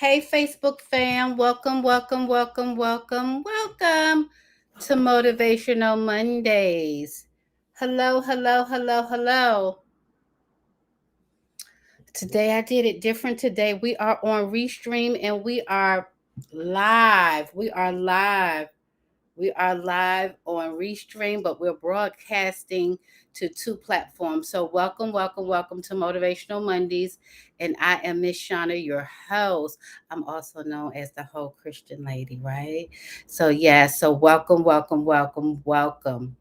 Hey, Facebook fam, welcome to Motivational Mondays. Hello. Today I did it different today. We are on Restream and we are live. We are live on Restream, but we're broadcasting to two platforms. So welcome to Motivational Mondays. And I am Miss Shauna, your host. I'm also known as the whole Christian lady, right? So welcome.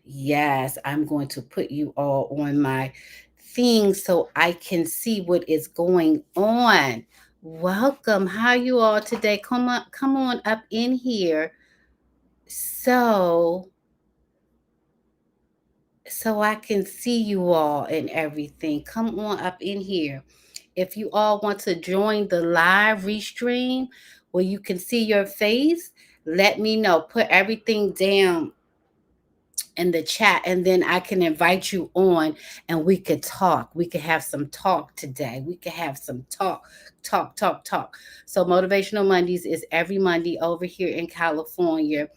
Yes, I'm going to put you all on my thing so I can see what is going on. Welcome. How you all today? Come on up in here. So I can see you all and everything. Come on up in here. If you all want to join the live restream where you can see your face, let me know. Put everything down in the chat and then I can invite you on and we could talk. We could have some talk today. We could have some talk. So Motivational Mondays is every Monday over here in California.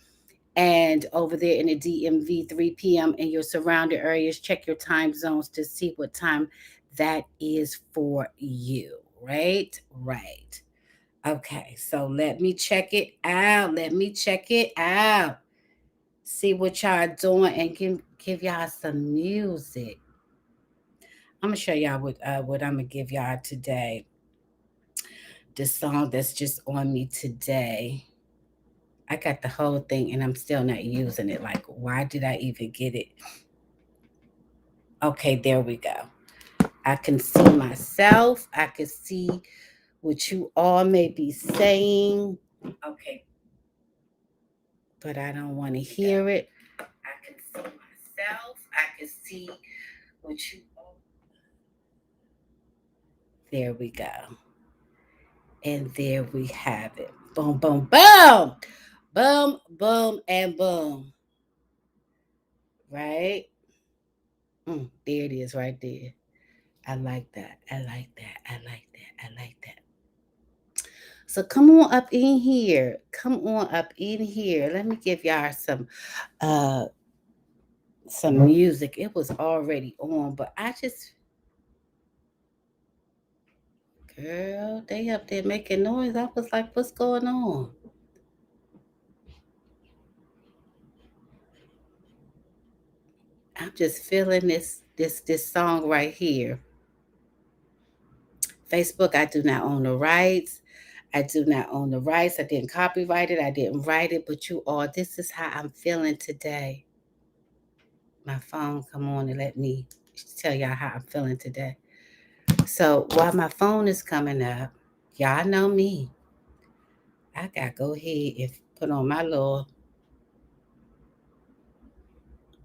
And over there in the DMV, 3 p.m. in your surrounding areas, check your time zones to see what time that is for you. Right. Okay, so let me check it out. See what y'all doing and give y'all some music. I'm gonna show y'all what I'm gonna give y'all today. The song that's just on me today. I got the whole thing and I'm still not using it. Like, why did I even get it? Okay, there we go. I can see myself. I can see what you all may be saying. Okay. But I don't want to hear it. I can see myself. I can see what you all. There we go. And there we have it. Boom, boom, boom. Boom, boom, and boom. Right? There it is right there. I like that. So come on up in here. Let me give y'all some music. It was already on, but girl, they up there making noise. I was like, what's going on? I'm just feeling this song right here. Facebook, I do not own the rights. I didn't copyright it. I didn't write it. But you all, this is how I'm feeling today. My phone come on and let me tell y'all how I'm feeling today. So while my phone is coming up, y'all know me. I got to go ahead and put on my little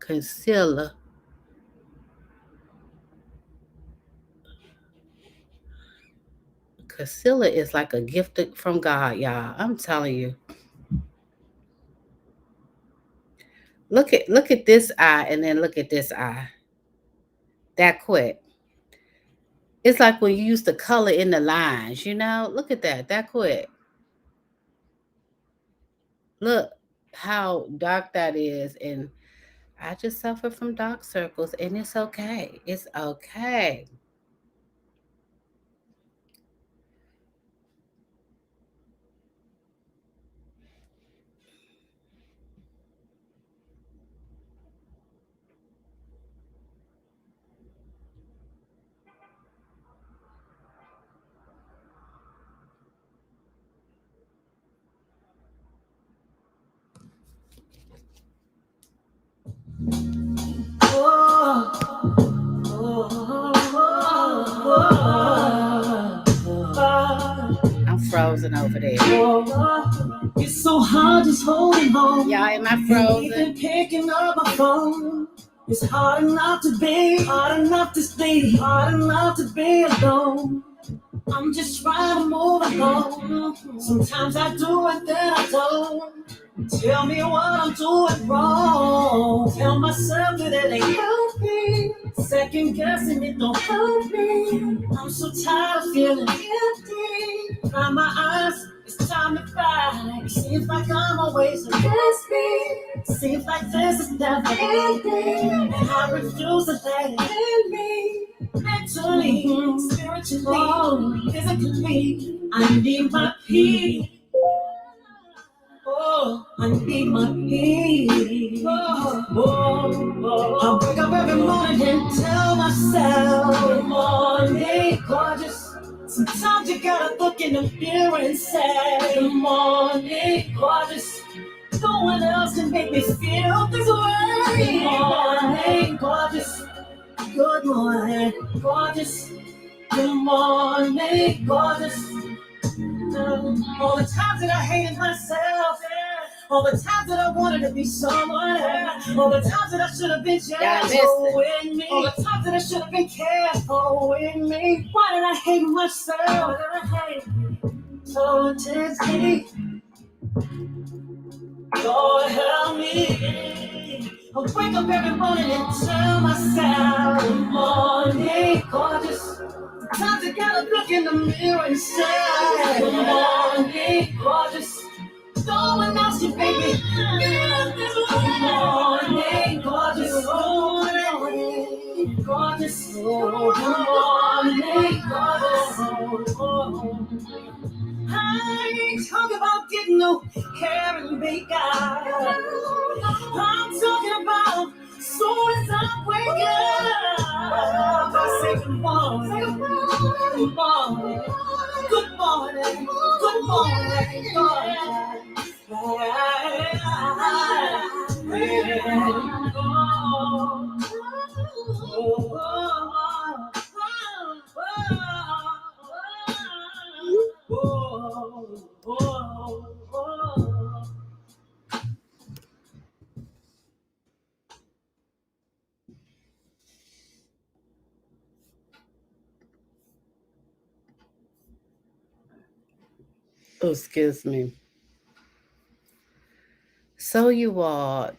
concealer. Concealer is like a gift from God, y'all. I'm telling you. Look at this eye and then look at this eye. That quick. It's like when you used to color in the lines, Look at that. That quick. Look how dark that is. And I just suffer from dark circles and it's okay. It's okay. I'm frozen over there. It's so hard just holding on. Y'all, am I frozen? Even picking up my phone. It's hard enough to be, hard enough to stay, hard enough to be alone. I'm just trying to move along. Sometimes I do it, then I don't. Tell me what I'm doing wrong. Tell myself that it ain't healthy. Second guessing it don't help me. I'm so tired of feeling empty. Dry my eyes, it's time to fight. It seems like I'm always against me. Seems like this is never ending. And I refuse to let it end me. Mentally, spiritually, physically, I need my peace. Oh, I need my peace. I wake up every morning and tell myself, good morning, gorgeous. Sometimes you gotta look in the mirror and say, good morning, gorgeous. No one else can make me feel this way. Good morning, gorgeous. Good morning, gorgeous. Good morning, gorgeous. All the times that I hated myself, all the times that I wanted to be someone else, all the times that I should have been gentle with me, all the times that I should have been careful with me. Why did I hate myself? Why did I hate so intensely? Lord help me. I wake up every morning and tell myself, good morning, gorgeous. Sometimes I gotta look in the mirror and say, good morning, gorgeous. No one else can make me feel this way. Good morning, gorgeous. Good morning, gorgeous. Good morning, gorgeous. I ain't talking about getting no hair and makeup. I'm talking about soon as I wake up, I say good morning, good morning, good morning, good morning, Oh, excuse me. So you all,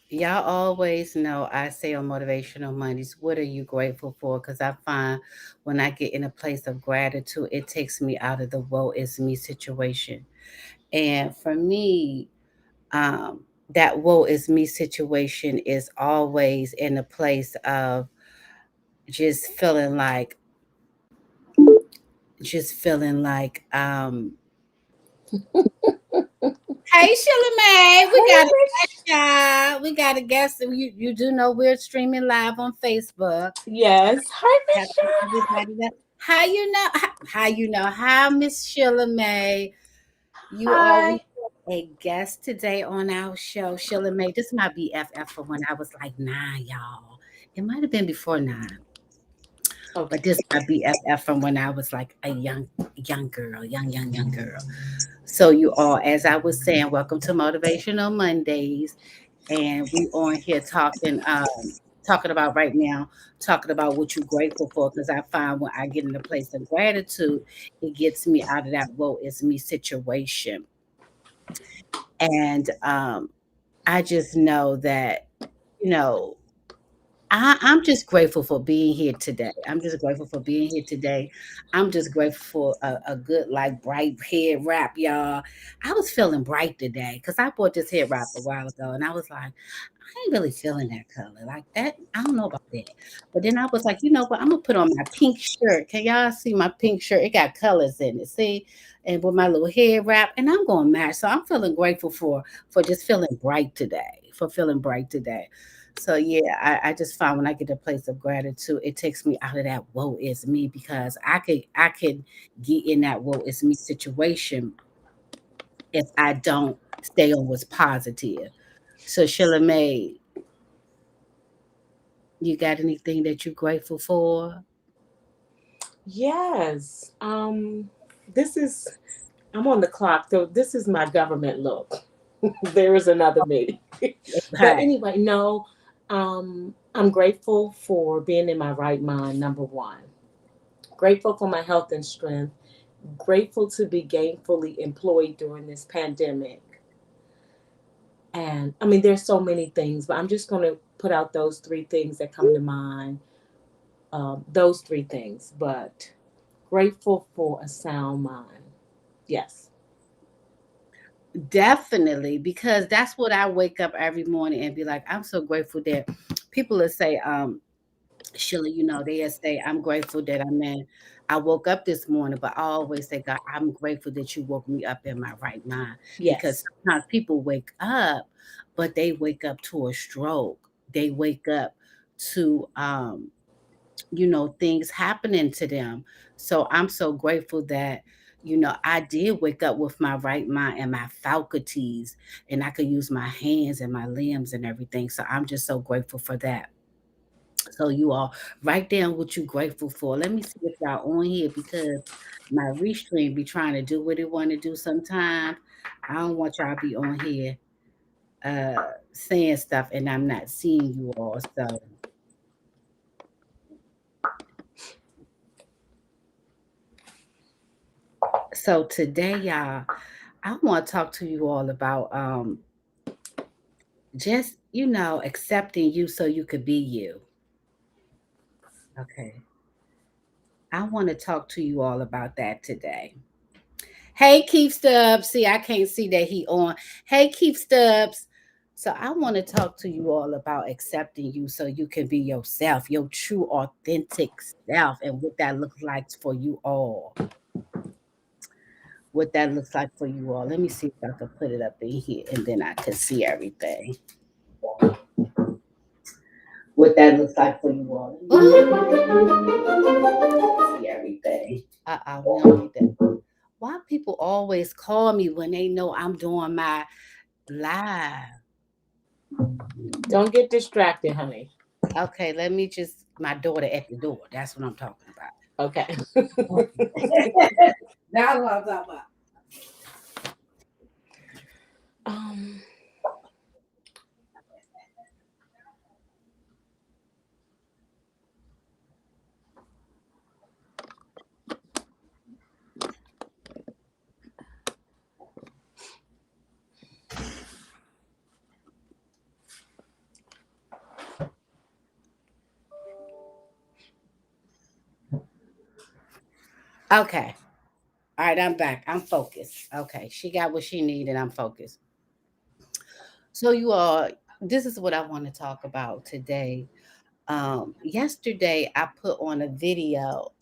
y'all always know I say on Motivational Mondays, what are you grateful for? Because I find when I get in a place of gratitude, it takes me out of the woe is me situation. And for me, um, that woe is me situation is always in a place of just feeling like, just feeling like, hey, Sheila May, we Hey, got a Miss. guest, y'all. We got a guest. You do know we're streaming live on Facebook. Yes. Hi, Got Miss Shauna. everybody there. How you know? How you know? How Miss Sheila May? You are we Hi. have a guest today on our show, Sheila May. This is my BFF for when I was like 9, y'all. It might have been before 9, but Okay. this is my BFF from when I was like a young girl, young girl. So you all, as I was saying, welcome to Motivational Mondays, and we on here talking about right now, talking about what you're grateful for. Because I find when I get in a place of gratitude, it gets me out of that woe is me situation, and I just know that you know I'm just grateful for being here today. I'm just grateful for being here today. I'm just grateful for a good, like, bright hair wrap, y'all. I was feeling bright today because I bought this hair wrap a while ago and I was like, I ain't really feeling that color. Like that, I don't know about that. But then I was like, you know what? I'm gonna put on my pink shirt. Can y'all see my pink shirt? It got colors in it. See? And with my little hair wrap, and I'm gonna match. So I'm feeling grateful for just feeling bright today. For feeling bright today. So yeah, I just find when I get a place of gratitude, it takes me out of that woe is me because I could get in that woe is me situation if I don't stay on what's positive. So Sheila May, you got anything that you're grateful for? Yes. This is, I'm on the clock, so this is my government look. There is another me. But Hi. anyway, no, I'm grateful for being in my right mind, number one. Grateful for my health and strength. Grateful to be gainfully employed during this pandemic. And I mean, there's so many things, but I'm just going to put out those three things that come to mind. Those three things. But Grateful for a sound mind. Yes. Definitely, because that's what I wake up every morning and be like, I'm so grateful that people will say, Sheila, they'll say, I'm grateful that I woke up this morning, but I always say, God, I'm grateful that you woke me up in my right mind. Because Yes. sometimes people wake up, but they wake up to a stroke. They wake up to things happening to them. So I'm so grateful that, I did wake up with my right mind and my faculties, and I could use my hands and my limbs and everything. So I'm just so grateful for that. So you all write down what you're grateful for. Let me see if y'all on here because my restream be trying to do what it want to do sometimes. I don't want y'all be on here saying stuff and I'm not seeing you all. So today, y'all, I want to talk to you all about just, accepting you so you could be you. Okay. I want to talk to you all about that today. Hey, Keith Stubbs. See, I can't see that he on. Hey, Keith Stubbs. So I want to talk to you all about accepting you so you can be yourself, your true, authentic self, and what that looks like for you all. What that looks like for you all. Let me see if I can put it up in here and then I can see everything. What that looks like for you all. See everything. We don't need that. Why people always call me when they know I'm doing my live? Don't get distracted, honey. Okay, let me just my daughter at the door. That's what I'm talking Okay. about. That's what I'm talking about. um, Okay. All right, I'm back. I'm focused. Okay, she got what she needed. I'm focused. So you all, this is what I want to talk about today. Yesterday I put on a video.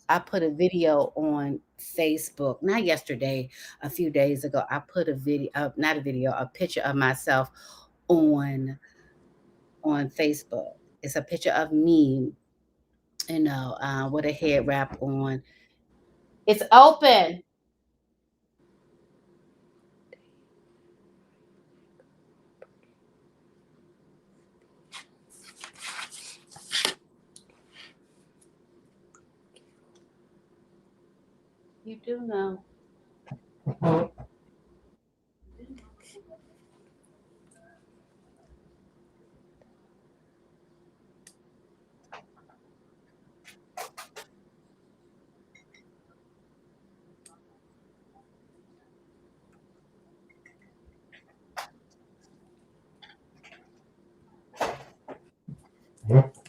I put a video on Facebook. Not yesterday, a few days ago. I put a video, not a video, a picture of myself on Facebook. It's a picture of me, with a head wrap on. It's open. You do know.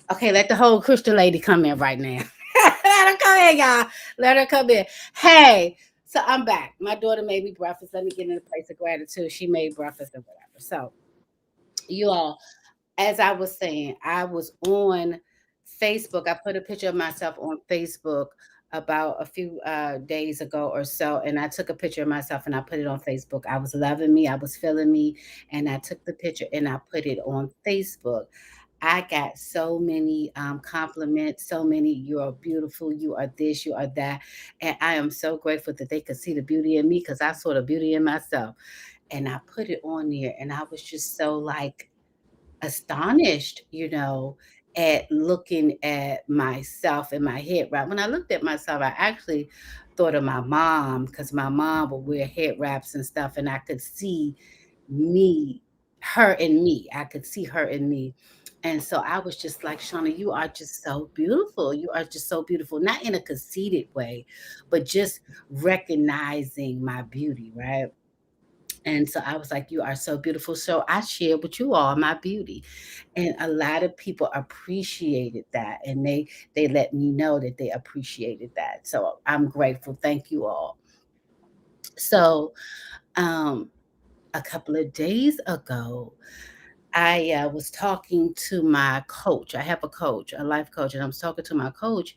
Okay, let the whole Christian lady come in right now. Let her come in, y'all. Let her come in. Hey, so I'm back. My daughter made me breakfast. Let me get in a place of gratitude. She made breakfast and whatever. So, you all, as I was saying, I was on Facebook. I put a picture of myself on Facebook about a few days ago or so, and I took a picture of myself and I put it on Facebook. I was loving me, I was feeling me, and I took the picture and I put it on Facebook. I got so many compliments, so many, you are beautiful, you are this, you are that. And I am so grateful that they could see the beauty in me because I saw the beauty in myself. And I put it on there and I was just so like astonished, at looking at myself in my head wrap. When I looked at myself, I actually thought of my mom because my mom would wear head wraps and stuff, and I could see me, her in me. I could see her in me. And so I was just like, Shauna, you are just so beautiful. You are just so beautiful. Not in a conceited way, but just recognizing my beauty, right? And so I was like, "You are so beautiful." So I shared with you all my beauty, and a lot of people appreciated that, and they let me know that they appreciated that. So I'm grateful. Thank you all. So um, a couple of days ago, I was talking to my coach. I have a coach, a life coach, and I was talking to my coach,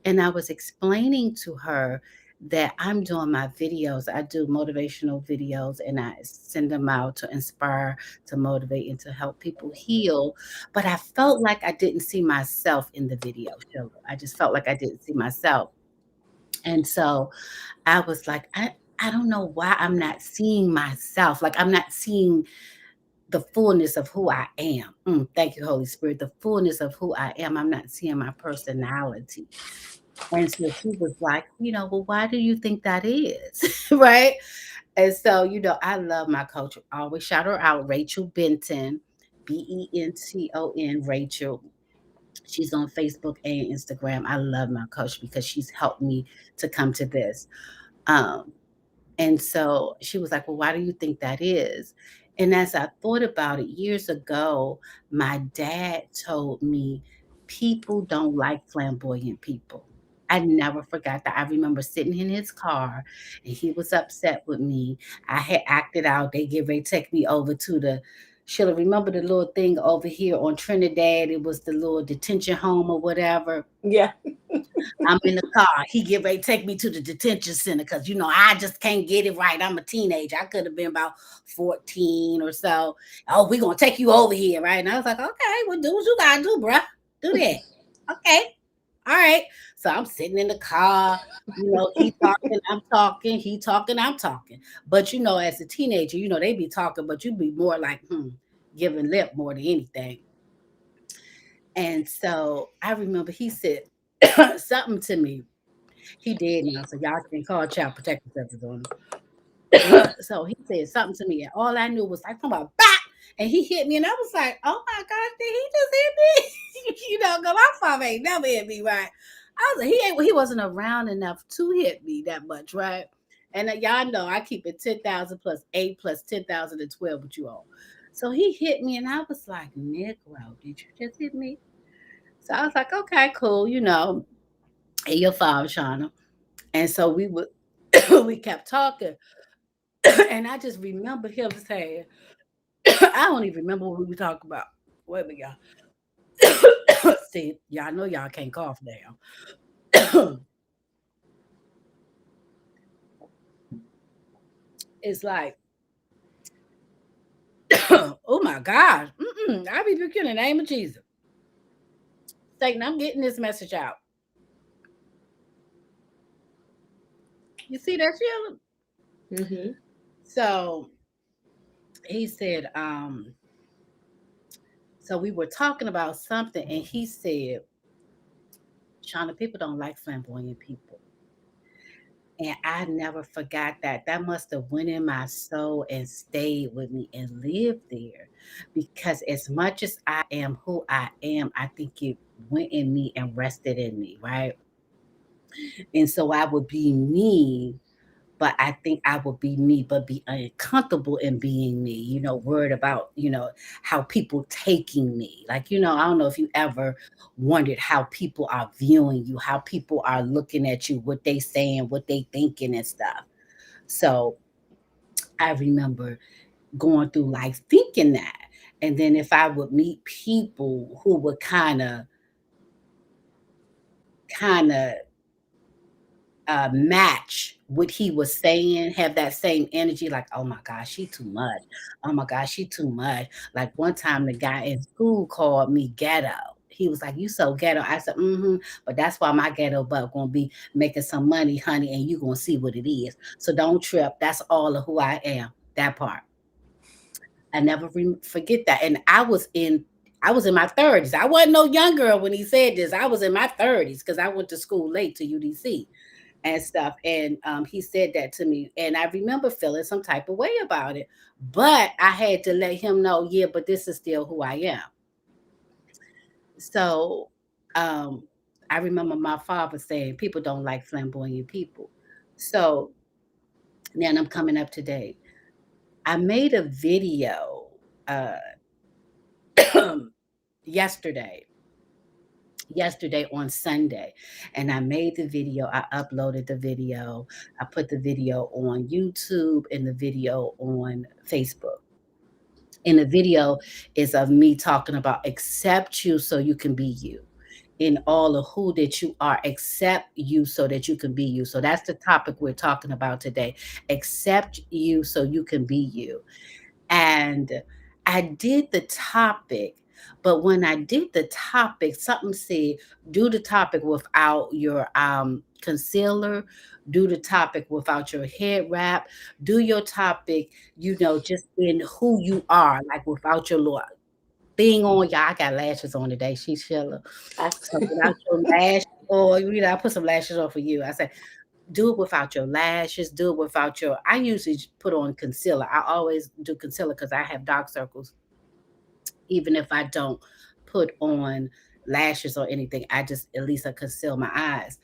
and I was explaining to her that I'm doing my videos. I do motivational videos and I send them out to inspire, to motivate, and to help people heal. But I felt like I didn't see myself in the video show. I just felt like I didn't see myself. And so I was like, I don't know why I'm not seeing myself. Like I'm not seeing the fullness of who I am. Thank you, Holy Spirit. The fullness of who I am. I'm not seeing my personality. And so she was like, well, why do you think that is? Right. And so, I love my coach. I always shout her out, Rachel Benton, Benton, Rachel. She's on Facebook and Instagram. I love my coach because she's helped me to come to this. Um, and so she was like, "Well, why do you think that is?" And as I thought about it years ago, my dad told me people don't like flamboyant people. I never forgot that. I remember sitting in his car and he was upset with me. I had acted out. They get ready to take me over to the Sheila, remember the little thing over here on Trinidad? It was the little detention home or whatever. Yeah. I'm in the car. He get ready to take me to the detention center because I just can't get it right. I'm a teenager. I could have been about 14 or so. Oh, we're gonna take you over here, right? And I was like, okay, well, do what you gotta do, bruh. Do that. Okay. All right. So I'm sitting in the car, he talking, I'm talking, he talking, I'm talking. But as a teenager, they be talking, but you be more like, giving lip more than anything. And so I remember he said something to me. He did now, so y'all can call child protective services on him. So he said something to me, and all I knew was like, "Come on, back!" And he hit me, and I was like, "Oh my gosh, did he just hit me?" Cause my father ain't never hit me, right? I was like, he wasn't around enough to hit me that much, right? And y'all know I keep it 10,000 plus 8 plus 10,000 and 12 with you all. So he hit me, and I was like, "Negro, did you just hit me?" So I was like, "Okay, cool, and your father, Shauna." And so we would we kept talking. And I just remember him saying, I don't even remember what we were talking about. Wait a minute, y'all. See, y'all know y'all can't cough now. It's like, oh my gosh. I rebuke you in the name of Jesus. Satan, I'm getting this message out. You see that, Sheila? Mm-hmm. So he said, so we were talking about something, and he said, Shauna, people don't like flamboyant people. And I never forgot that. That must have went in my soul and stayed with me and lived there. Because as much as I am who I am, I think it went in me and rested in me, right? And so I would be me, but I think I would be me, but be uncomfortable in being me, worried about, how people taking me. Like, I don't know if you ever wondered how people are viewing you, how people are looking at you, what they saying, what they thinking and stuff. So I remember going through life thinking that. And then if I would meet people who would kind of match what he was saying, have that same energy, like, oh my gosh, she too much. Oh my gosh, she too much. Like one time the guy in school called me ghetto. He was like, you so ghetto. I said, but that's why my ghetto butt gonna be making some money, honey, and you gonna see what it is. So don't trip. That's all of who I am. That part. I never forget that. And I was in my 30s. I wasn't no young girl when he said this. I was in my 30s because I went to school late to UDC and stuff. And he said that to me, and I remember feeling some type of way about it. But I had to let him know, yeah, but this is still who I am. So um, I remember my father saying people don't like flamboyant people. So now I'm coming up today. I made a video uh yesterday yesterday on Sunday, and I made the video. I uploaded the video. I put the video on YouTube and the video on Facebook. And the video is of me talking about accept you so you can be you. In all of who that you are, accept you so that you can be you. So that's the topic we're talking about today. Accept you so you can be you. And I did the topic, but when I did the topic, something said, do the topic without your concealer, do the topic without your head wrap, do your topic, just in who you are, like without your little thing on. Y'all, I got lashes on today. She's Sheila. I, So without your lashes, or I put some lashes on for you. I said, do it without your lashes, do it without your I usually put on concealer. I always do concealer because I have dark circles. Even if I don't put on lashes or anything, I just at least I conceal my eyes.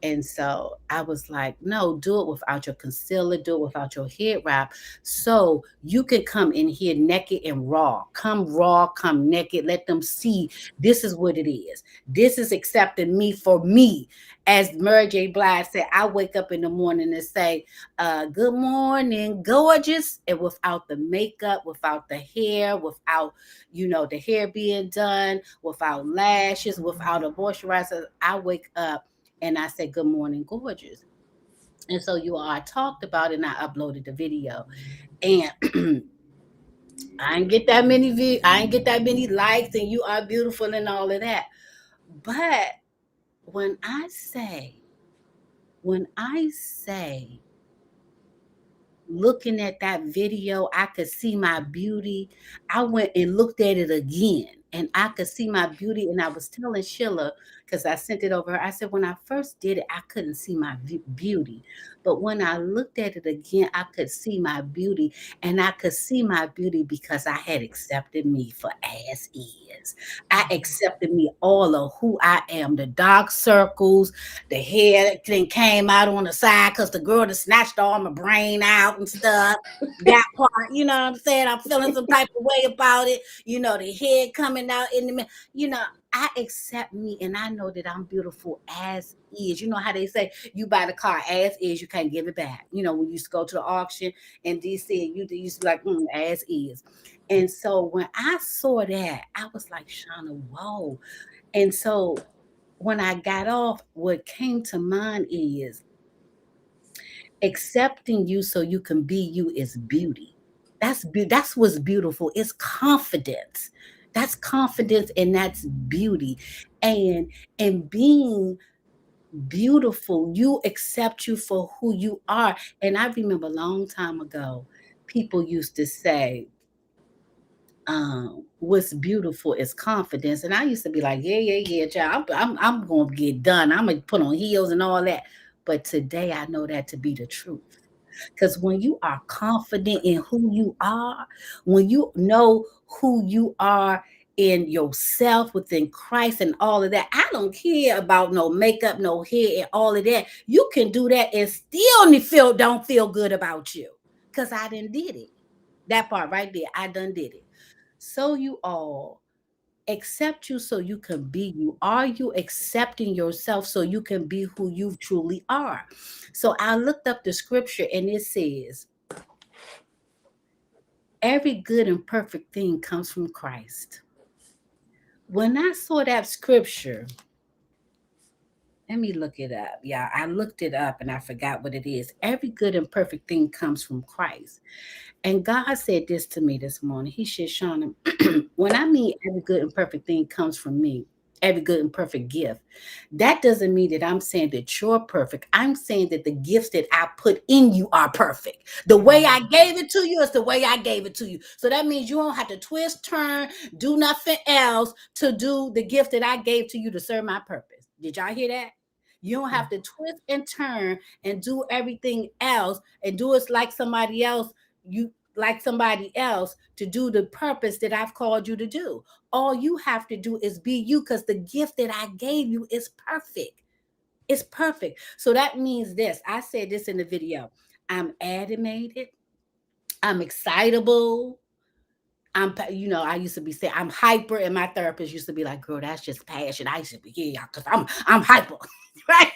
And so I was like, no, do it without your concealer, do it without your head wrap. So you can come in here naked and raw. Come raw, come naked. Let them see this is what it is. This is accepting me for me. As Mary J. Blige said, I wake up in the morning and say, good morning, gorgeous. And without the makeup, without the hair, without, the hair being done, without lashes, without a moisturizer, I wake up and I said, good morning, gorgeous. And so you all, I talked about it and I uploaded the video. And I didn't get that many views, I didn't get that many likes, and you are beautiful and all of that. But when I say, when I say, looking at that video, I could see my beauty. I went and looked at it again and I could see my beauty. And I was telling Sheila, because I sent it over her, I said, when I first did it, I couldn't see my beauty. But when I looked at it again, I could see my beauty. And I could see my beauty because I had accepted me for as is. I accepted me all of who I am, the dark circles, the hair thing came out on the side because the girl that snatched all my brain out and stuff. That part, you know what I'm saying? I'm feeling some type of way about it. The head coming out in the middle. I accept me and I know that I'm beautiful as is. You know how they say you buy the car as is, you can't give it back. When you used to go to the auction in DC, you used to be like, as is. And so when I saw that, I was like, Shauna, whoa. And so when I got off, what came to mind is accepting you so you can be you is beauty. That's what's beautiful. It's confidence. That's confidence and that's beauty. And being beautiful, you accept you for who you are. And I remember a long time ago, people used to say, what's beautiful is confidence. And I used to be like, yeah, child, I'm gonna get done. I'm gonna put on heels and all that. But today I know that to be the truth. Because when you are confident in who you are, when you know who you are in yourself within Christ and all of that, I don't care about no makeup, no hair, and all of that. You can do that and still don't feel good about you. Because I done did it. That part right there, I done did it. So you all accept you so you can be you. Are you accepting yourself so you can be who you truly are? So I looked up the scripture and it says, every good and perfect thing comes from Christ. When I saw that scripture, let me look it up. Yeah, I looked it up and I forgot what it is. Every good and perfect thing comes from Christ. And God said this to me this morning. He said, Shauna, when I mean every good and perfect thing comes from me, every good and perfect gift, that doesn't mean that I'm saying that you're perfect. I'm saying that the gifts that I put in you are perfect. The way I gave it to you is the way I gave it to you. So that means you don't have to twist, turn, do nothing else to do the gift that I gave to you to serve my purpose. Did y'all hear that? You don't have to twist and turn and do everything else and do it like somebody else you like somebody else to do the purpose that I've called you to do. All you have to do is be you because the gift that I gave you is perfect. It's perfect. So that means this. I said this in the video. I'm animated. I'm excitable. I used to be saying I'm hyper, and my therapist used to be like, "Girl, that's just passion." I used to be, yeah, because I'm hyper, right?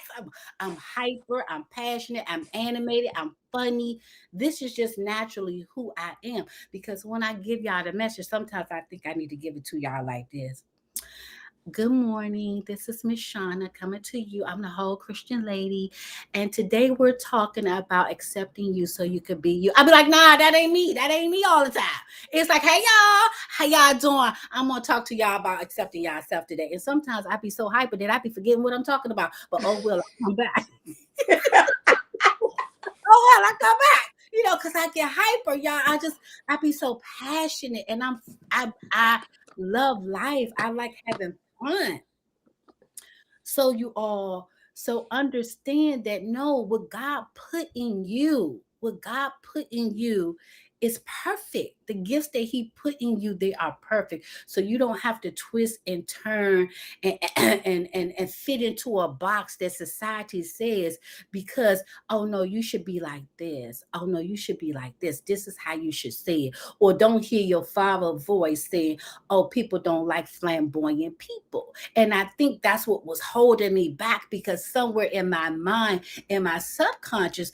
I'm hyper. I'm passionate. I'm animated. I'm funny. This is just naturally who I am. Because when I give y'all the message, sometimes I think I need to give it to y'all like this. Good morning. This is Miss Shauna coming to you. I'm the whole Christian lady. And today we're talking about accepting you so you could be you. I'll be like, nah, that ain't me. That ain't me all the time. It's like, hey y'all, how y'all doing? I'm gonna talk to y'all about accepting yourself today. And sometimes I be so hyper that I be forgetting what I'm talking about. But oh well, I come back. Oh well, I come back. Because I get hyper, y'all. I be so passionate, and I love life. I like having fun. So you all understand that no, what God put in you is perfect. The gifts that He put in you, they are perfect. So you don't have to twist and turn and and fit into a box that society says, because oh no, you should be like this. Oh no, you should be like this. This is how you should say it. Or don't hear your father voice saying, oh, people don't like flamboyant people. And I think that's what was holding me back, because somewhere in my mind, in my subconscious,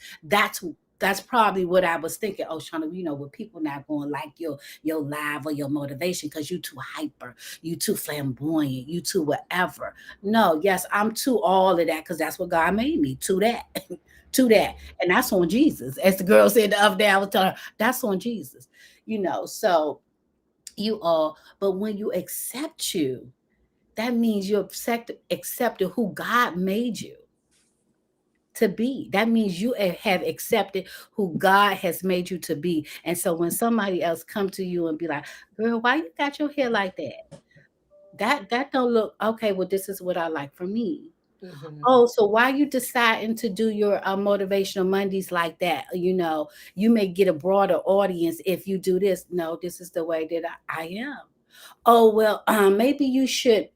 that's probably what I was thinking. Oh, Shauna, with people not going like your live or your motivation because you too hyper, you too flamboyant, you too whatever. No, yes, I'm too all of that because that's what God made me to that. To that. And that's on Jesus. As the girl said the other day, I was telling her, that's on Jesus. So you all, but when you accept you, that means you accepted who God made you to be. That means you have accepted who God has made you to be. And so when somebody else come to you and be like, "Girl, why you got your hair like that? That don't look okay. Well, this is what I like for me." Mm-hmm. Oh, so why you deciding to do your motivational Mondays like that? You may get a broader audience if you do this. No, this is the way that I am. Oh well, maybe you should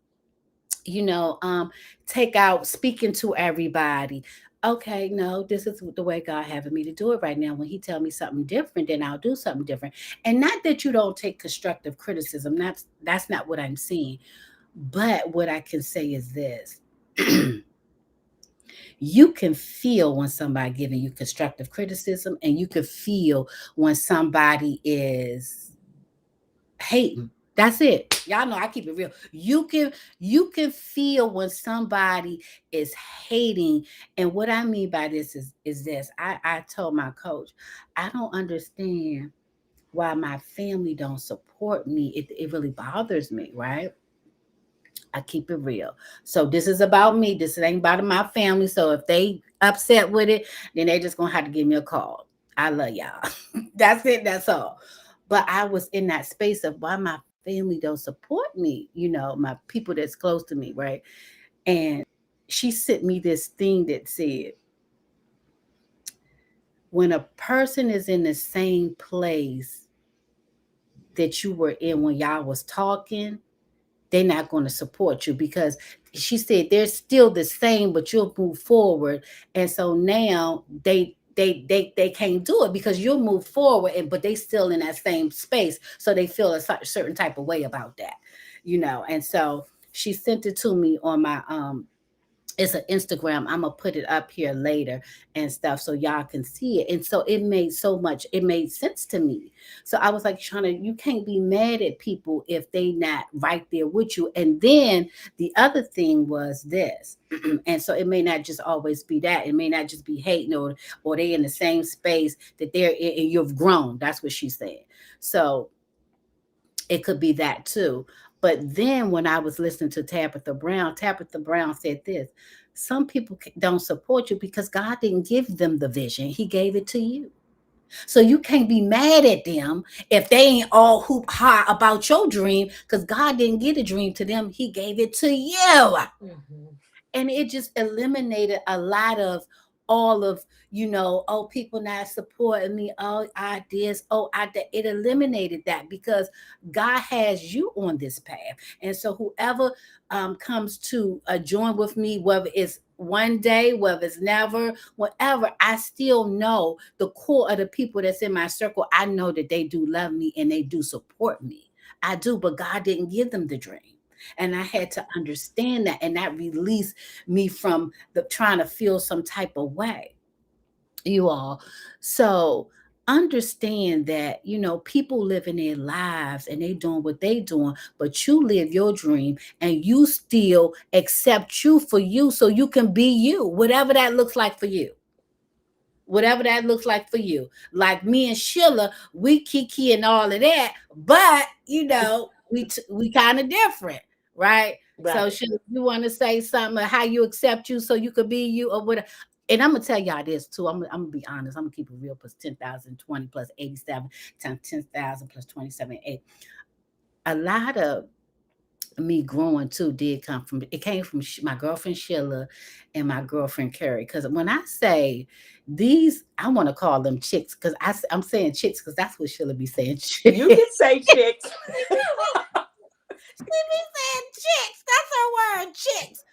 you know, um, take out speaking to everybody. Okay, no, this is the way God having me to do it right now. When He tell me something different, then I'll do something different. And not that you don't take constructive criticism. That's not what I'm saying. But what I can say is this. You can feel when somebody giving you constructive criticism, and you can feel when somebody is hating. That's it. Y'all know I keep it real. You can feel when somebody is hating. And what I mean by this is this. I told my coach, I don't understand why my family don't support me. It really bothers me, right? I keep it real. So this is about me. This ain't about my family. So if they upset with it, then they just gonna have to give me a call. I love y'all. That's it. That's all. But I was in that space of why my family don't support me. My people that's close to me, right? And she sent me this thing that said, when a person is in the same place that you were in when y'all was talking, they're not going to support you, because she said they're still the same, but you'll move forward. And so now they can't do it because you'll move forward, but they still in that same space. So they feel a certain type of way about that. And so she sent it to me on my it's an Instagram. I'm gonna put it up here later and stuff so y'all can see it. And so it made sense to me. So I was like, Shauna, you can't be mad at people if they not right there with you. And then the other thing was this, and so it may not just always be that. It may not just be hating, or they in the same space that they're in, and you've grown. That's what she said. So it could be that too. But then when I was listening to Tabitha Brown said this: some people don't support you because God didn't give them the vision, He gave it to you. So you can't be mad at them if they ain't all hoop ha about your dream, because God didn't give a dream to them, He gave it to you. Mm-hmm. And it just eliminated a lot of all of oh, people not supporting me, oh, I this, oh, I that. It eliminated that because God has you on this path. And so whoever comes to join with me, whether it's one day, whether it's never, whatever, I still know the core of the people that's in my circle. I know that they do love me and they do support me. I do, but God didn't give them the dream. And I had to understand that, and that released me from the trying to feel some type of way, you all. So understand that, people living their lives and they doing what they doing, but you live your dream and you still accept you for you so you can be you, whatever that looks like for you. Whatever that looks like for you. Like me and Sheila, we kiki and all of that, but we kind of different, right? So Right. Sheila, you want to say something how you accept you so you could be you or whatever. And I'm gonna tell y'all this too. I'm gonna be honest. I'm gonna keep it real. Plus 10,000, 20 plus 87 times 10,000 plus 27, 8. A lot of me growing too did come from, it came from my girlfriend Sheila and my girlfriend Carrie. Because when I say these, I want to call them chicks, because I'm saying chicks because that's what Sheila be saying. Chicks. You can say chicks. She be saying chicks. That's her word, chicks.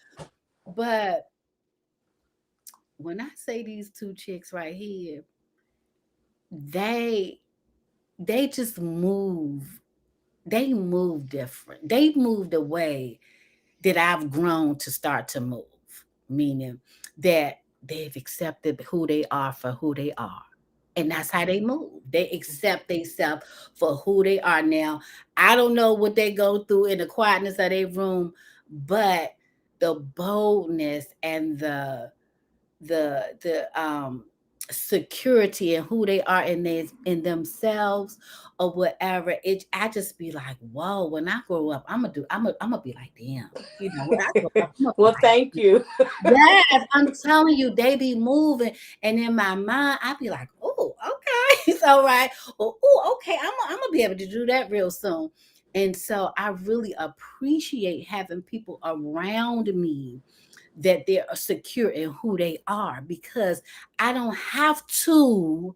But when I say these two chicks right here, they they just move. They move different. They moved away that I've grown to start to move, meaning that they've accepted who they are for who they are. And that's how they move. They accept themselves for who they are. Now, I don't know what they go through in the quietness of their room, but the boldness and the security and who they are in themselves or whatever, I just be like, whoa, when I grow up, I'm gonna be like them. When I grow up, I'm gonna be Well, like thank them. you. Yes, I'm telling you, they be moving. And in my mind, I be like, oh, okay. It's all right. Or, oh, okay, I'm gonna be able to do that real soon. And so I really appreciate having people around me that they are secure in who they are, because I don't have to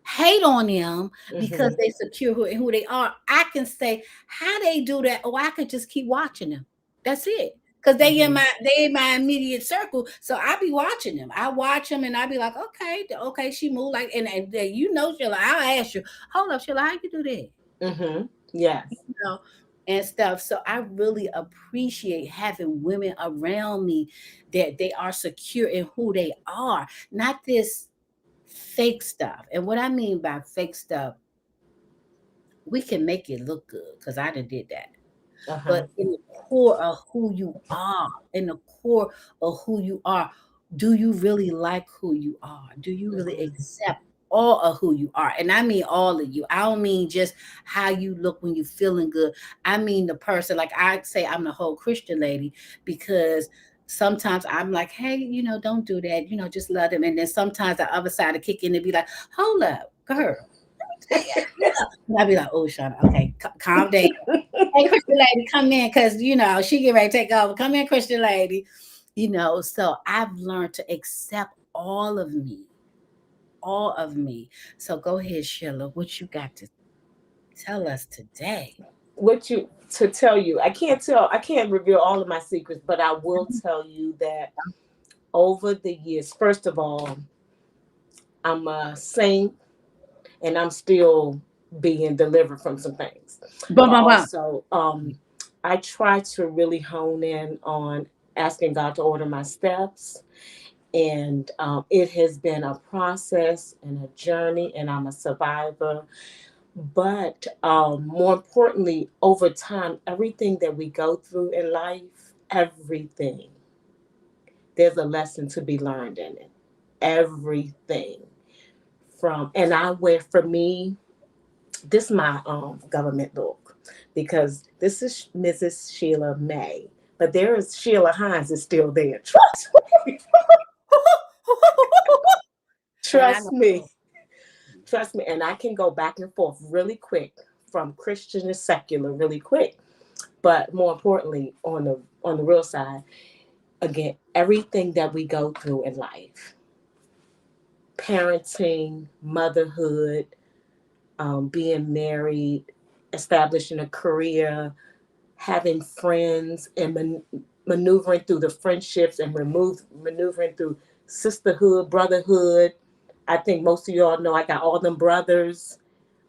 hate on them because Hmm. they secure who they are. I can say how they do that, or I could just keep watching them. That's it. Cause Hmm. they in my immediate circle, so I be watching them. I watch them and I be like, okay, okay, she moved like, and Sheila, I'll ask you, hold up, Sheila, how you do that? Hmm. Yes. know, and stuff. So I really appreciate having women around me that they are secure in who they are, not this fake stuff. And what I mean by fake stuff, we can make it look good because I done did that. Uh-huh. But in the core of who you are, in the core of who you are, do you really like who you are? Do you really Hmm. accept all of who you are? And I mean all of you. I don't mean just how you look when you're feeling good. I mean the person. Like I say, I'm the whole Christian lady, because sometimes I'm like, hey, don't do that. Just love them. And then sometimes the other side of kick in and be like, hold up, girl. Tell you. And I'd be like, oh, Shauna, okay, calm down. Hey, Christian lady, come in, because she get ready to take over. Come in, Christian lady. So I've learned to accept all of me, all of me. So go ahead, Sheila. What you got to tell us today? What you to tell you, I can't reveal all of my secrets, but I will tell you that over the years, first of all, I'm a saint and I'm still being delivered from some things. Bum, But bum, bum. also, I try to really hone in on asking God to order my steps. And it has been a process and a journey, and I'm a survivor. But more importantly, over time, everything that we go through in life, everything, there's a lesson to be learned in it. Everything and I wear, for me, this is my government look, because this is Mrs. Sheila May, but there is Sheila Hines is still there. And I know. Trust me, trust me, and I can go back and forth really quick from Christian to secular really quick. But more importantly, on the real side, again, everything that we go through in life, parenting, motherhood, being married, establishing a career, having friends, and maneuvering through the friendships and maneuvering through sisterhood, brotherhood. I think most of y'all know I got all them brothers,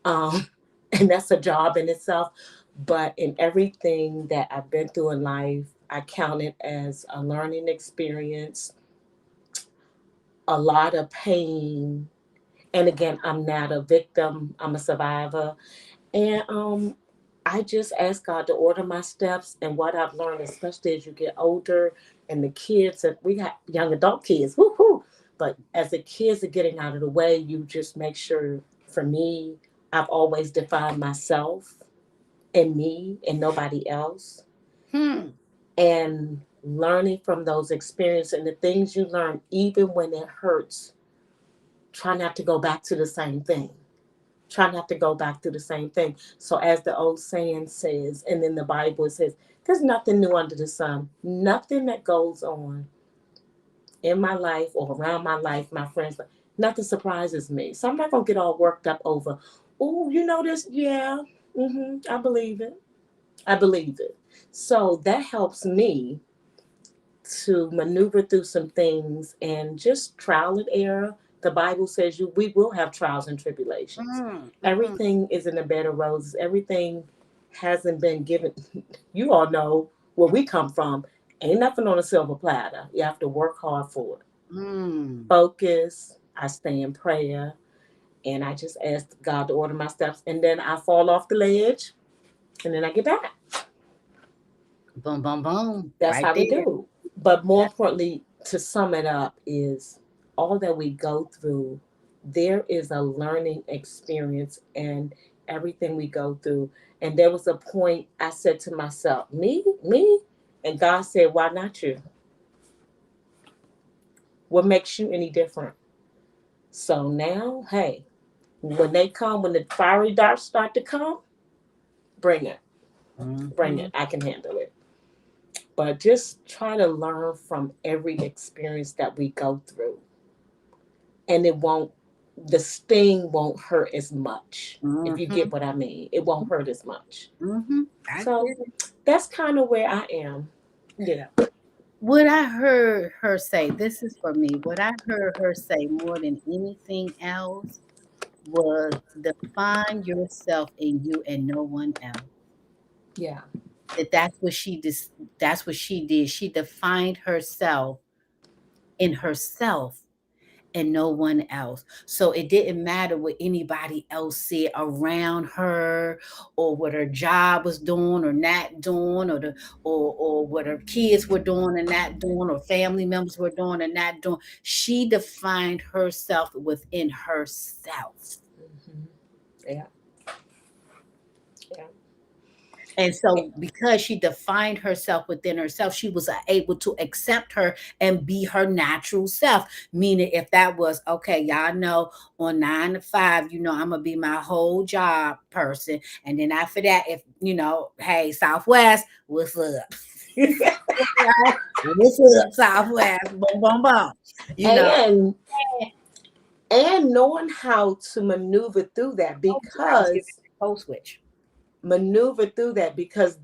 um, and that's a job in itself. But in everything that I've been through in life, I count it as a learning experience, a lot of pain. And again, I'm not a victim, I'm a survivor. And I just ask God to order my steps. And what I've learned, especially as you get older and the kids, and we got young adult kids, woohoo! But as the kids are getting out of the way, you just make sure, for me, I've always defined myself and me and nobody else. Hmm. And learning from those experiences and the things you learn, even when it hurts, try not to go back to the same thing. Try not to go back to the same thing. So, as the old saying says, and in the Bible it says, there's nothing new under the sun. Nothing that goes on in my life or around my life, my friends, nothing surprises me. So, I'm not going to get all worked up over, oh, you know this? Yeah, I believe it. I believe it. So, that helps me to maneuver through some things and just trial and error. The Bible says we will have trials and tribulations. Mm, mm-hmm. Everything is in a bed of roses. Everything hasn't been given. You all know where we come from. Ain't nothing on a silver platter. You have to work hard for it. Mm. Focus. I stay in prayer, and I just ask God to order my steps. And then I fall off the ledge, and then I get back. Boom, boom, boom. That's Right how we there. do. But more That, importantly, to sum it up, is all that we go through, there is a learning experience and everything we go through. And there was a point I said to myself, me? And God said, why not you? What makes you any different? So now, hey, when they come, when the fiery darts start to come, bring it. Bring mm-hmm. it. I can handle it. But just try to learn from every experience that we go through, and the sting won't hurt as much, if you Mm-hmm. get what I mean. It won't hurt as much. Mm-hmm. I So get it. that's kind of where I am. Yeah. What I heard her say, this is for me, what I heard her say more than anything else was define yourself in you and no one else. Yeah. That's what she did. She defined herself in herself and no one else. So it didn't matter what anybody else said around her, or what her job was doing or not doing, or what her kids were doing and not doing, or family members were doing and not doing. She defined herself within herself. Hmm. Yeah. Yeah. And so, because she defined herself within herself, she was able to accept her and be her natural self. Meaning, if that was okay, y'all know on 9 to 5, I'm gonna be my whole job person. And then after that, if hey, Southwest, what's up? Right? What's up, Southwest? Boom, boom, boom. You know, and and knowing how to maneuver through that, oh, I was giving because a code switch.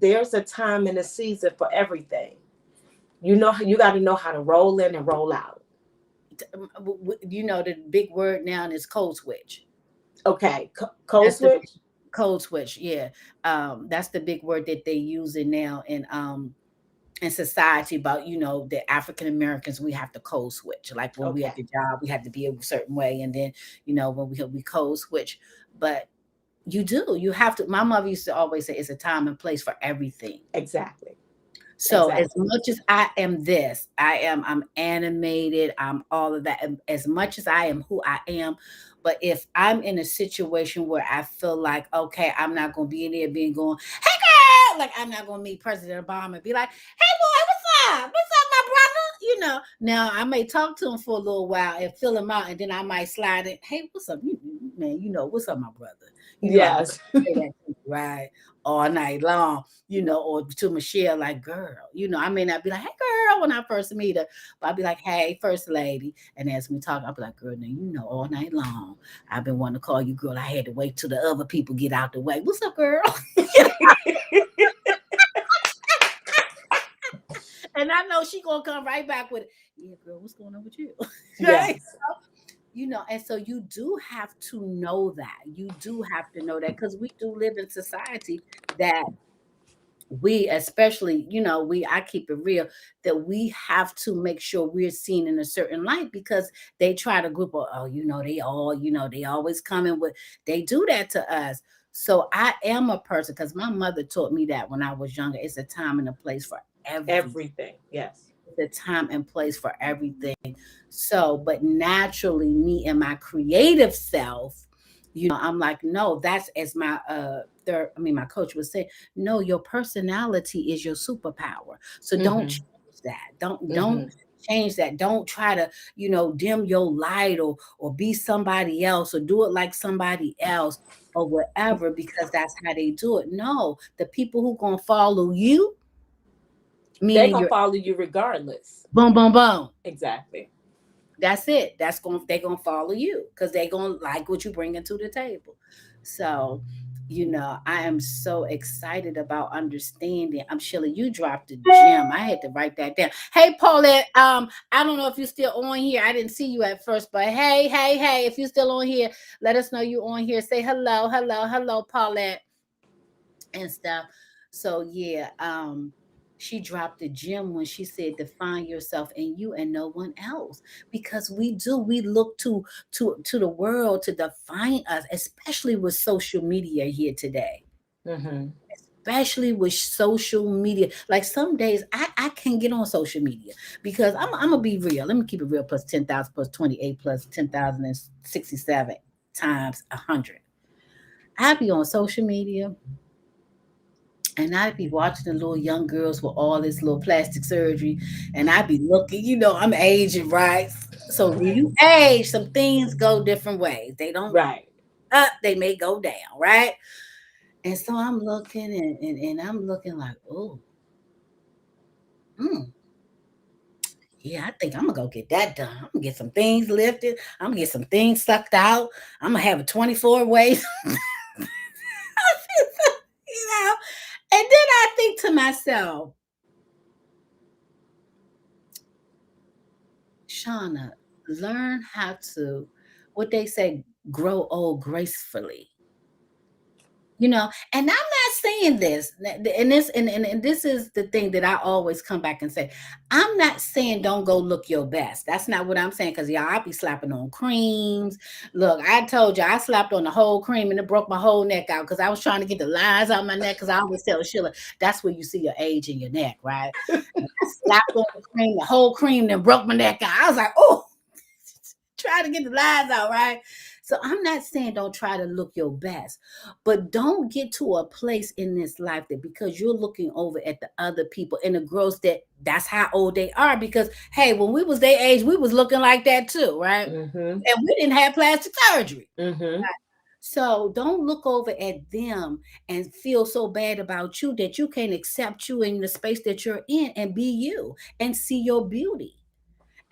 there's a time and a season for everything. You got to know how to roll in and roll out. The big word now is code switch. Okay, code That's the switch. code switch, yeah. That's the big word that they using now in society about, the African Americans, we have to code switch. Like when we at Okay, the job, we have to be a certain way, and then when we code switch. But you have to. My mother used to always say, "It's a time and place for everything." exactly, So as exactly. much as I am this, I'm animated, I'm all of that. And as much as I am who I am, but if I'm in a situation where I feel like, okay, I'm not gonna be in there being going, hey girl, like I'm not gonna meet President Obama and be like, hey boy, what's up? What's up, my brother? Now I may talk to him for a little while and fill him out, and then I might slide in, hey, what's up? Man, what's up, my brother? I be Yes. say that to you, right? All night long, or to Michelle, like, girl, I may not be like, hey, girl, when I first meet her, but I'll be like, hey, first lady. And as we talk, I'll be like, girl, now, all night long, I've been wanting to call you, girl. I had to wait till the other people get out the way. What's up, girl? And I know she gonna come right back with, yeah, girl, what's going on with you? Right? Yes. And so you do have to know that. You do have to know that because we do live in society that we, especially, I keep it real, that we have to make sure we're seen in a certain light because they try to group, oh, they always coming with, they do that to us. So I am a person because my mother taught me that when I was younger. It's a time and a place for everything. Everything. Yes. The time and place for everything. So, but naturally, me and my creative self, I'm like, no, that's as my my coach would say, no, your personality is your superpower. So don't Mm-hmm. change that. Don't Mm-hmm. change that. Don't try to, dim your light or be somebody else or do it like somebody else or whatever because that's how they do it. No, the people who gonna follow you, They're meaning gonna your follow you regardless. boom, boom, boom. Exactly. That's it. They're gonna follow you because they're gonna like what you bringing to the table. So, I am so excited about understanding. I'm Sheila, you dropped a gem. I had to write that down. Hey Paulette, I don't know if you're still on here. I didn't see you at first, but hey, hey, hey, if you're still on here, let us know you on here. Say hello, hello, hello, Paulette and stuff. So yeah, she dropped the gem when she said define yourself and you and no one else. Because we look to the world to define us, especially with social media here today. Mm-hmm. Especially with social media. Like some days I can't get on social media because I'm gonna be real. Let me keep it real, plus 10,000 plus 28 plus 10,067 times 100. I be on social media and I'd be watching the little young girls with all this little plastic surgery, and I'd be looking, I'm aging, right? So when you age, some things go different ways. They don't Right. up, they may go down, right? And so I'm looking and I'm looking like, oh, mm, yeah, I think I'm gonna go get that done. I'm gonna get some things lifted. I'm gonna get some things sucked out. I'm gonna have a 24 waist, you know. And then I think to myself, Shauna, learn how to, what they say, grow old gracefully. And I'm not saying this, and this is the thing that I always come back and say. I'm not saying don't go look your best. That's not what I'm saying, because y'all, I'll be slapping on creams. Look, I told you I slapped on the whole cream and it broke my whole neck out because I was trying to get the lines out of my neck because I always tell Sheila that's where you see your age in your neck, right? And I slapped on the cream, the whole cream, then broke my neck out. I was like, oh, try to get the lines out, right? So I'm not saying don't try to look your best, but don't get to a place in this life that because you're looking over at the other people and the girls that's how old they are. Because hey, when we was their age, we was looking like that too, right? Mm-hmm. And we didn't have plastic surgery. Mm-hmm. So don't look over at them and feel so bad about you that you can't accept you in the space that you're in and be you and see your beauty.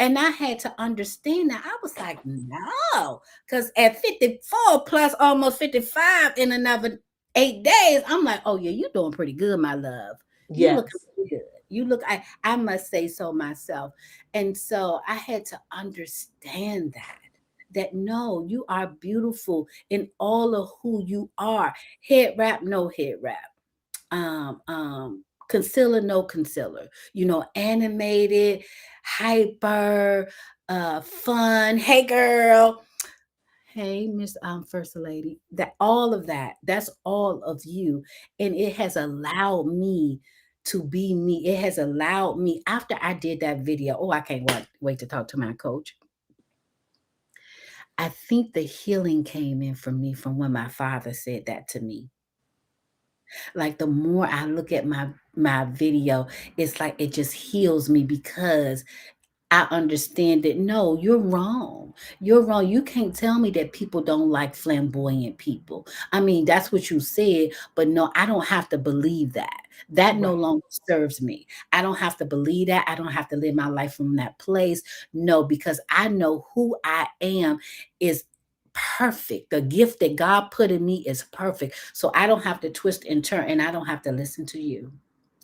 And I had to understand that. I was like, no, because at 54 plus almost 55 in another 8 days, I'm like, oh yeah, you're doing pretty good, my love. You looking Yes. pretty good. You look, I must say so myself. And so I had to understand that no, you are beautiful in all of who you are. Head wrap, no head wrap. Concealer, no concealer, animated, hyper, fun, hey girl, hey Miss First Lady, that all of that's all of you. And it has allowed me to be me. It has allowed me after I did that video. Oh, I can't wait to talk to my coach. I think the healing came in from me from when my father said that to me. Like the more I look at my video, it's like it just heals me because I understand that no, you're wrong. You're wrong. You can't tell me that people don't like flamboyant people. I mean, that's what you said, but no, I don't have to believe that. That no Right. longer serves me. I don't have to believe that. I don't have to live my life from that place. No, because I know who I am is perfect. The gift that God put in me is perfect. So I don't have to twist and turn and I don't have to listen to you.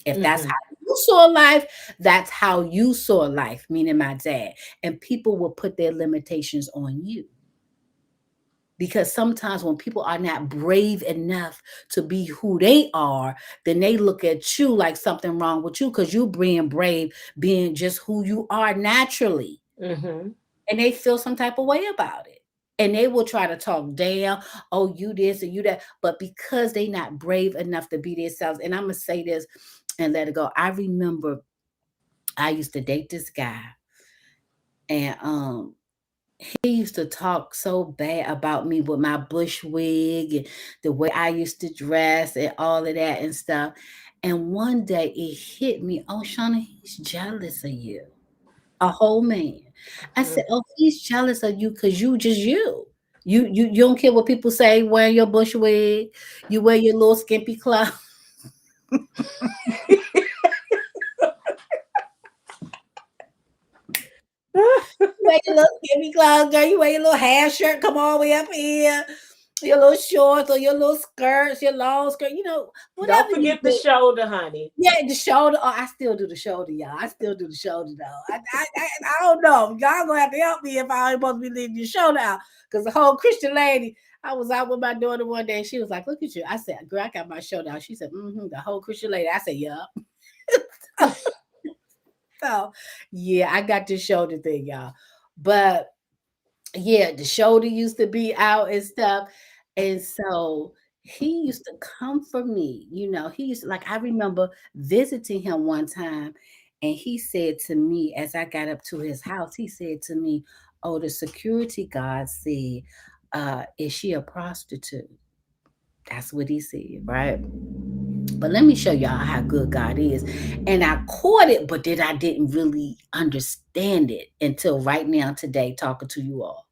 If that's Mm-hmm. how you saw life, that's how you saw life, meaning my dad. And people will put their limitations on you. Because sometimes when people are not brave enough to be who they are, then they look at you like something wrong with you because you being brave, being just who you are naturally. Mm-hmm. And they feel some type of way about it. And they will try to talk down, oh, you this and you that. But because they not brave enough to be themselves, and I'm gonna say this and let it go. I remember I used to date this guy, and he used to talk so bad about me with my bush wig and the way I used to dress and all of that and stuff. And one day it hit me, oh, Shauna, he's jealous of you, a whole man. I said, oh, he's jealous of you because you just you. You don't care what people say, wearing your bush wig, you wear your little skimpy clothes, you wear your little skimpy clothes, girl, you wear your little half shirt, come all the way up here, your little shorts or your little skirts, your long skirt, whatever Don't you forget the do. shoulder, honey. Yeah, the shoulder. Oh, I still do the shoulder, y'all. I still do the shoulder though. I don't know. Y'all gonna have to help me if I ain't supposed to be leaving the shoulder out. Cause the whole Christian lady, I was out with my daughter one day. And she was like, "Look at you." I said, "Girl, I got my shoulder out." She said, "Mm-hmm." The whole Christian lady. I said, "Yup." So, yeah, I got this shoulder thing, y'all. But yeah, the shoulder used to be out and stuff. And so he used to come for me. He used to, like, I remember visiting him one time, and he said to me, as I got up to his house, he said to me, oh, the security guard said, is she a prostitute? That's what he said, right? But let me show y'all how good God is. And I caught it, but then I didn't really understand it until right now, today, talking to you all.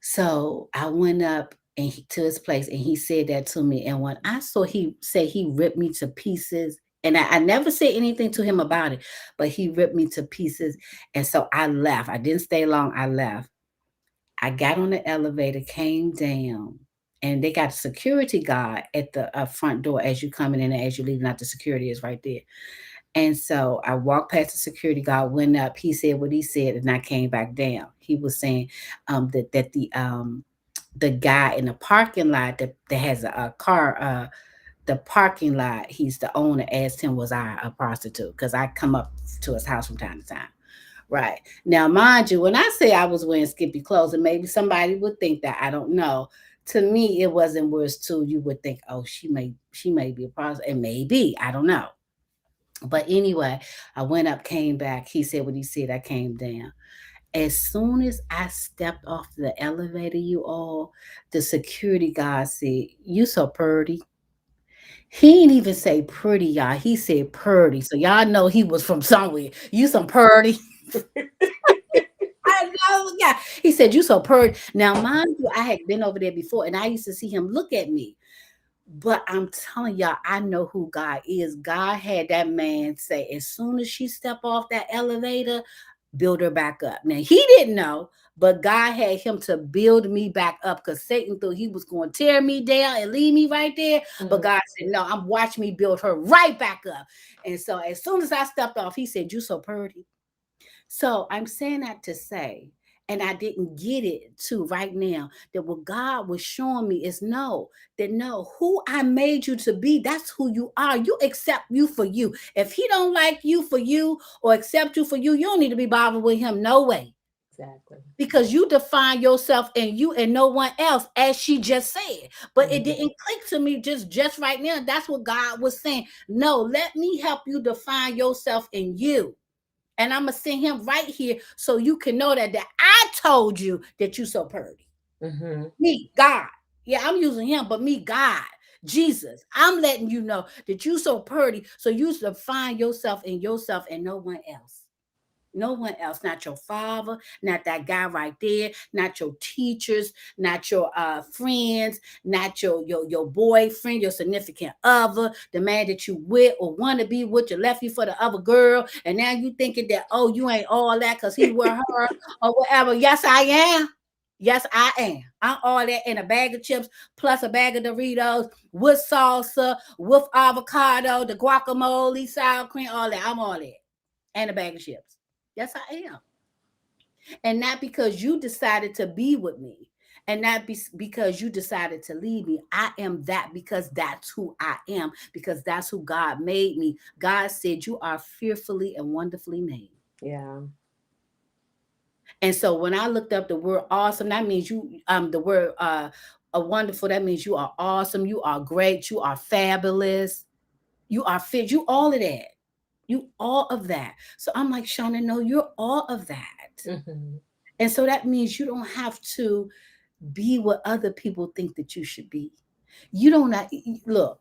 So I went up to his place, and he said that to me. And when I saw he say he ripped me to pieces, and I never said anything to him about it, but he ripped me to pieces. And so I left. I didn't stay long. I left. I got on the elevator, came down, and they got a security guard at the front door as you coming in and as you leaving out. The security is right there. And so I walked past the security guard, went up. He said what he said, and I came back down. He was saying that the guy in the parking lot that has a car, the parking lot, he's the owner, asked him, was I a prostitute? Because I come up to his house from time to time. Right. Now, mind you, when I say I was wearing skimpy clothes, and maybe somebody would think that, I don't know. To me, it wasn't worse too. You would think, oh, she may be a prostitute. And maybe, I don't know. But anyway, I went up, came back. He said what he said. I came down. As soon as I stepped off the elevator, you all, the security guard said, "You so pretty." He didn't even say pretty, y'all. He said purdy. So y'all know he was from somewhere. You some purdy. I know, yeah. He said, "You so purdy." Now, mind you, I had been over there before, and I used to see him look at me. But I'm telling y'all, I know who God is. God had that man say, as soon as she step off that elevator, build her back up. Now he didn't know, but God had him to build me back up because Satan thought he was going to tear me down and leave me right there. But Mhm. God said, no, I'm watching me build her right back up. And so as soon as I stepped off, he said, "You so pretty." So I'm saying that to say, and I didn't get it too right now, that what God was showing me is no, who I made you to be, that's who you are. You accept you for you. If he don't like you for you or accept you for you, you don't need to be bothered with him. No way. Exactly. Because you define yourself and you and no one else, as she just said. But it Mhm. didn't click to me just right now. That's what God was saying. No, let me help you define yourself in you. And I'm gonna send him right here so you can know that I told you that you so pretty. Mhm. Me, God. Yeah, I'm using him, but me, God, Jesus. I'm letting you know that you so pretty, so you define yourself and no one else. No one else, not your father, not that guy right there, not your teachers, not your friends, not your boyfriend, your significant other, the man that you with or want to be with, you left you for the other girl, and now you thinking that, oh, you ain't all that because he with her or whatever. Yes, I am. Yes, I am. I'm all that in a bag of chips plus a bag of Doritos with salsa, with avocado, the guacamole, sour cream, all that. I'm all that. And a bag of chips. Yes, I am. And not because you decided to be with me and not because you decided to leave me. I am that because that's who I am, because that's who God made me. God said, "You are fearfully and wonderfully made." Yeah. And so when I looked up the word awesome, that means you, the word a wonderful, that means you are awesome, you are great, you are fabulous, you are fit, you all of that. You all of that. So I'm like, Shauna, no, you're all of that. Hmm. And so that means you don't have to be what other people think that you should be. You don't look,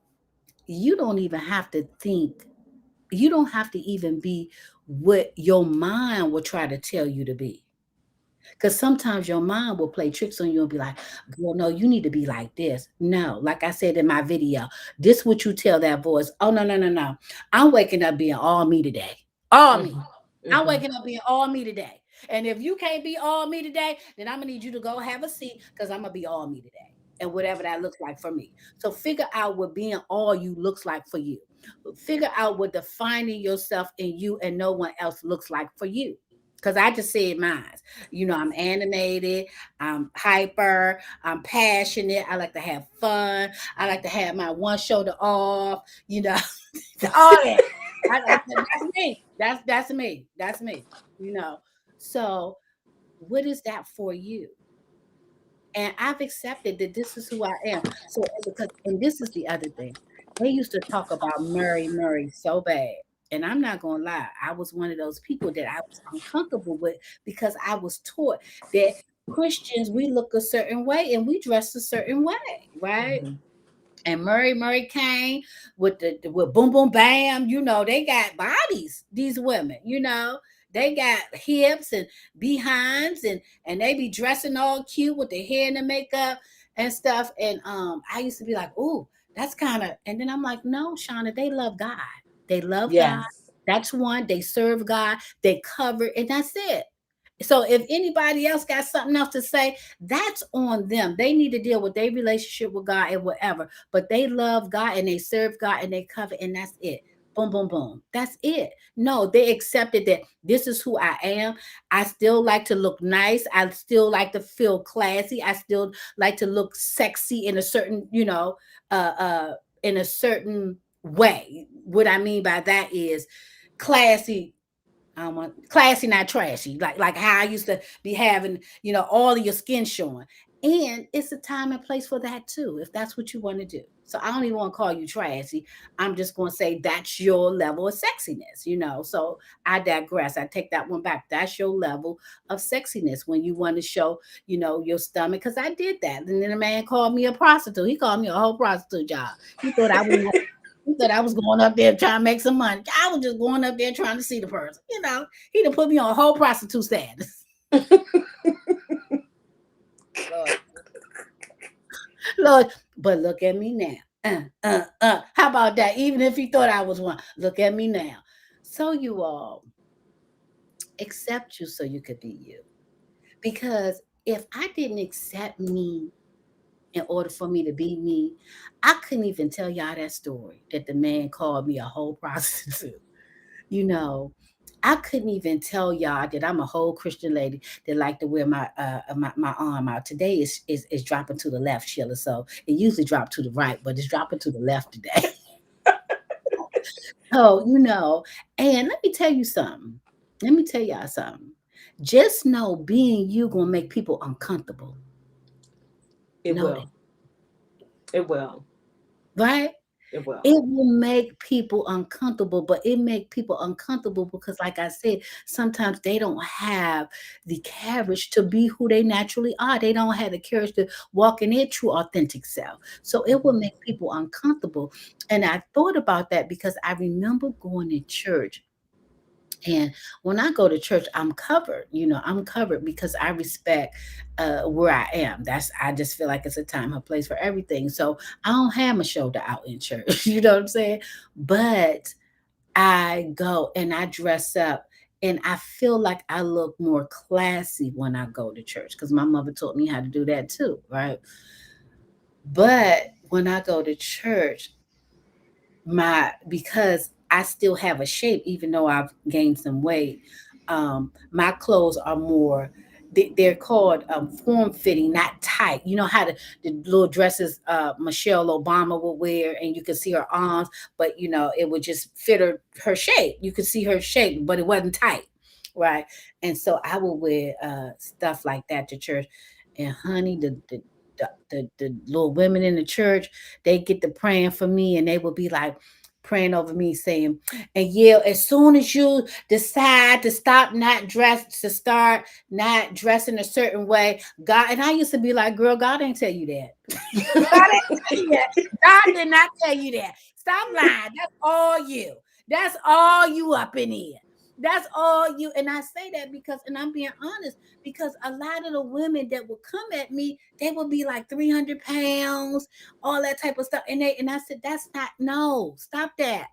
you don't even have to think, you don't have to even be what your mind will try to tell you to be. Because sometimes your mind will play tricks on you and be like, girl, no, you need to be like this. No, like I said in my video, this what you tell that voice. Oh, no, no, no, no. I'm waking up being all me today. All me. Hmm. I'm Hmm. waking up being all me today. And if you can't be all me today, then I'm gonna need you to go have a seat because I'm gonna be all me today. And whatever that looks like for me. So figure out what being all you looks like for you. Figure out what defining yourself in you and no one else looks like for you. Because I just said mine. I'm animated, I'm hyper, I'm passionate, I like to have fun, I like to have my one shoulder off, you know, all that. That's me. That's me. That's me. You know. So what is that for you? And I've accepted that this is who I am. So because and this is the other thing. They used to talk about Murray so bad. And I'm not gonna lie, I was one of those people that I was uncomfortable with because I was taught that Christians we look a certain way and we dress a certain way, right? Hmm. And Murray came with the with boom boom bam. They got bodies. These women, they got hips and behinds, and they be dressing all cute with their hair and the makeup and stuff. And I used to be like, "Ooh, that's kind of." And then I'm like, "No, Shauna, they love God. They love God. Yes. That's one. They serve God. They cover, and that's it." So if anybody else got something else to say, that's on them. They need to deal with their relationship with God and whatever. But they love God and they serve God and they cover, and that's it. Boom, boom, boom. That's it. No, they accepted that this is who I am. I still like to look nice. I still like to feel classy. I still like to look sexy in a certain, uh, uh, in a certain way. What I mean by that is classy. I don't want classy, not trashy. Like how I used to be having, all of your skin showing. And it's a time and place for that too, if that's what you want to do. So I don't even want to call you trashy. I'm just going to say that's your level of sexiness. So I digress. I take that one back. That's your level of sexiness when you want to show, your stomach. Because I did that. And then a man called me a prostitute. He called me a whole prostitute job. He thought I was he thought I was going up there trying to make some money. I was just going up there trying to see the person. He done put me on a whole prostitute status. Lord, Lord, but look at me now. How about that? Even if he thought I was one, look at me now. So you all accept you so you could be you. Because if I didn't accept me in order for me to be me, I couldn't even tell y'all that story that the man called me a whole prostitute. you know, I couldn't even tell y'all that I'm a whole Christian lady that like to wear my arm out. Today is dropping to the left, Sheila. So it usually drop to the right, but it's dropping to the left today. So and let me tell you something. Let me tell y'all something. Just know being you gonna make people uncomfortable. It Know that, will. It will. right? It will. It will make people uncomfortable, but it make people uncomfortable because, like I said, sometimes they don't have the courage to be who they naturally are. They don't have the courage to walk in their true authentic self. So it will make people uncomfortable. And I thought about that because I remember going to church. And when I go to church, I'm covered. I'm covered because I respect where I am. I just feel like it's a time, a place for everything. So I don't have my shoulder out in church. You know what I'm saying? But I go and I dress up And I feel like I look more classy when I go to church because my mother taught me how to do that too, right? But when I go to church, my because I still have a shape, even though I've gained some weight. My clothes are more. They're called form fitting, not tight. You know how the little dresses Michelle Obama would wear, and you could see her arms, but it would just fit her shape. You could see her shape, but it wasn't tight, right? And so I would wear stuff like that to church. And honey, the little women in the church, they get to praying for me, and they will be like praying over me, saying, and yeah, as soon as you decide to stop not dressed, to start not dressing a certain way, God, and I used to be like, girl, God ain't tell you that. God didn't tell you that. God did not tell you that. Stop lying. That's all you. That's all you up in here. That's all you. And I say that because, and I'm being honest, because a lot of the women that would come at me, they would be like 300 pounds, all that type of stuff. And I said, that's not, no, stop that.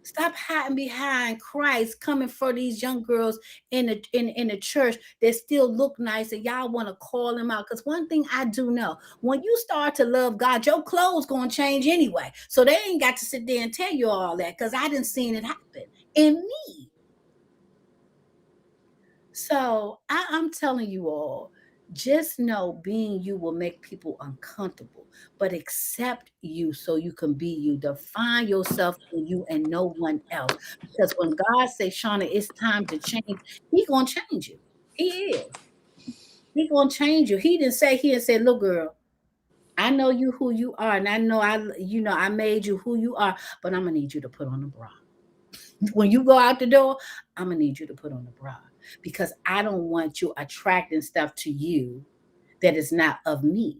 Stop hiding behind Christ, coming for these young girls in the church that still look nice, and y'all want to call them out. Because one thing I do know, when you start to love God, your clothes gonna change anyway. So they ain't got to sit there and tell you all that, because I didn't seen it happen in me. So I'm telling you all, just know being you will make people uncomfortable, but accept you so you can be you. Define yourself in you and no one else. Because when God says, Shauna, it's time to change, He gonna change you. He is. He gonna change you. He didn't say, look, girl, I know you who you are, and I know I made you who you are, but I'm gonna need you to put on a bra. When you go out the door, I'm gonna need you to put on a bra because I don't want you attracting stuff to you that is not of me.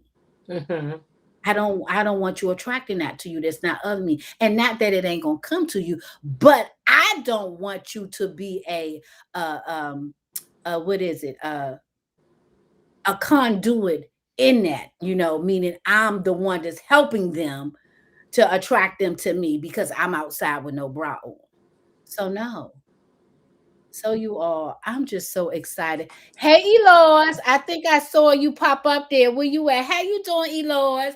Mm-hmm. I don't want you attracting that to you that's not of me. And not that it ain't gonna come to you, but I don't want you to be what is it? A conduit in that, meaning I'm the one that's helping them to attract them to me because I'm outside with no bra on. So no. So you all, I'm just so excited. Hey, Eloise, I think I saw you pop up there. Where you at? How you doing, Eloise?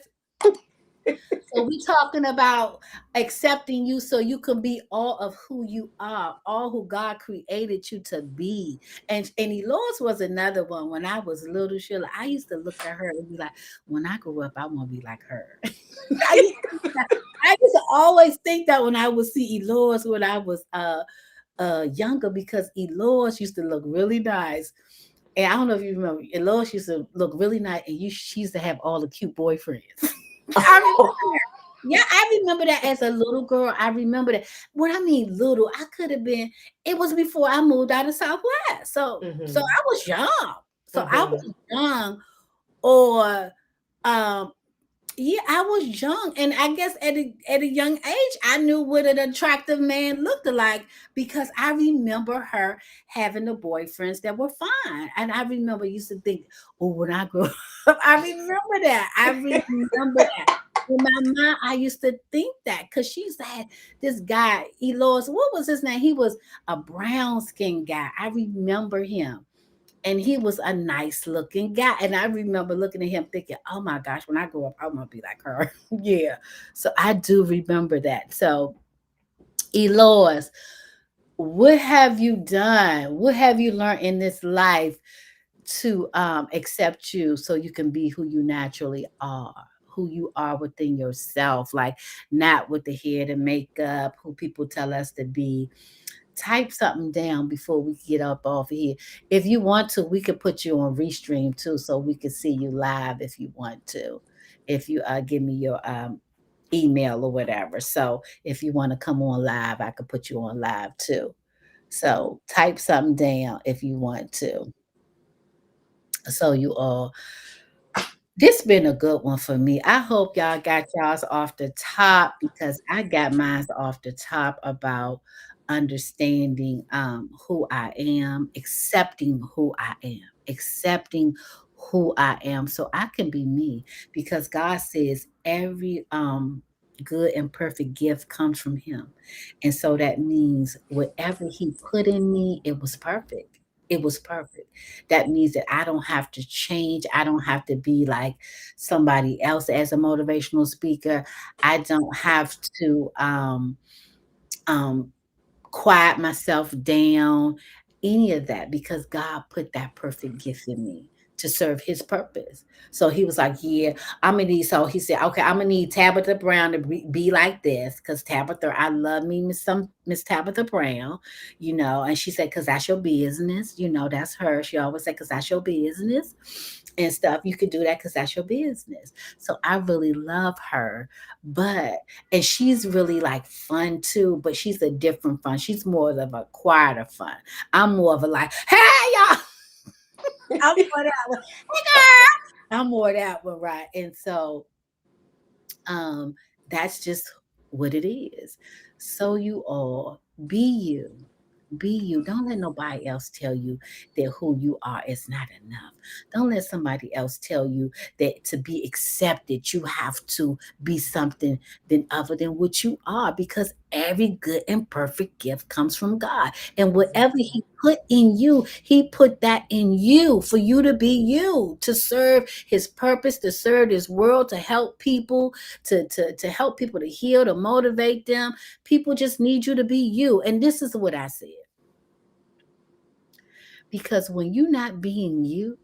So we talking about accepting you so you can be all of who you are, all who God created you to be. And Eloise was another one. When I was little, Sheila, I used to look at her and be like, when I grow up, I want to be like her. I used to think that. I used to always think that when I would see Eloise when I was younger, because Eloise used to look really nice. And I don't know if you remember, Eloise used to look really nice, and she used to have all the cute boyfriends. I remember that. Yeah, I remember that as a little girl. I remember that. When I mean little, I could have been. It was before I moved out of Southwest, so Mm-hmm. I was young. So I Mm-hmm. was young, or um, yeah, I was young, and I guess at a young age, I knew what an attractive man looked like because I remember her having the boyfriends that were fine, and I remember used to think, "Oh, when I grow up," I remember that. I remember that. In my mind, I used to think that because she used to have this guy, Elois. What was his name? He was a brown skinned guy. I remember him, and he was a nice looking guy. And I remember looking at him thinking, oh my gosh, when I grow up, I want to be like her. Yeah. So I do remember that. So, Elois, what have you done? What have you learned in this life to accept you so you can be who you naturally are? Who you are within yourself, like not with the hair, the makeup, who people tell us to be. Type something down before we get up off of here. If you want to, we could put you on Restream too, so we can see you live if you want to. If you give me your email or whatever. So if you want to come on live, I could put you on live too. So type something down if you want to. So you all, this been a good one for me. I hope y'all got y'all's off the top because I got mine off the top about understanding who I am, accepting who I am so I can be me because God says every good and perfect gift comes from him. And so that means whatever he put in me, it was perfect. It was perfect. That means that I don't have to change. I don't have to be like somebody else as a motivational speaker. I don't have to um quiet myself down, any of that, because God put that perfect gift in me to serve his purpose. So he was like, yeah, I'm gonna need, so he said, okay, I'm gonna need Tabitha Brown to be like this. Cause Tabitha, I love me Miss Tabitha Brown, and she said, cause that's your business, that's her. She always said, cause that's your business and stuff. You could do that because that's your business. So I really love her. But and she's really like fun too, but she's a different fun. She's more of a quieter fun. I'm more of a like, hey y'all. I'm more that one. Hey girl. I'm more that one, right? And so um that's just what it is. So you all be you. Be you. Don't let nobody else tell you that who you are is not enough. Don't let somebody else tell you that to be accepted, you have to be something than other than what you are, because every good and perfect gift comes from God. And whatever Exactly. He put in you, He put that in you for you to be you, to serve His purpose, to serve this world, to help people, to help people, to heal, to motivate them. People just need you to be you. And this is what I said. Because when you're not being you,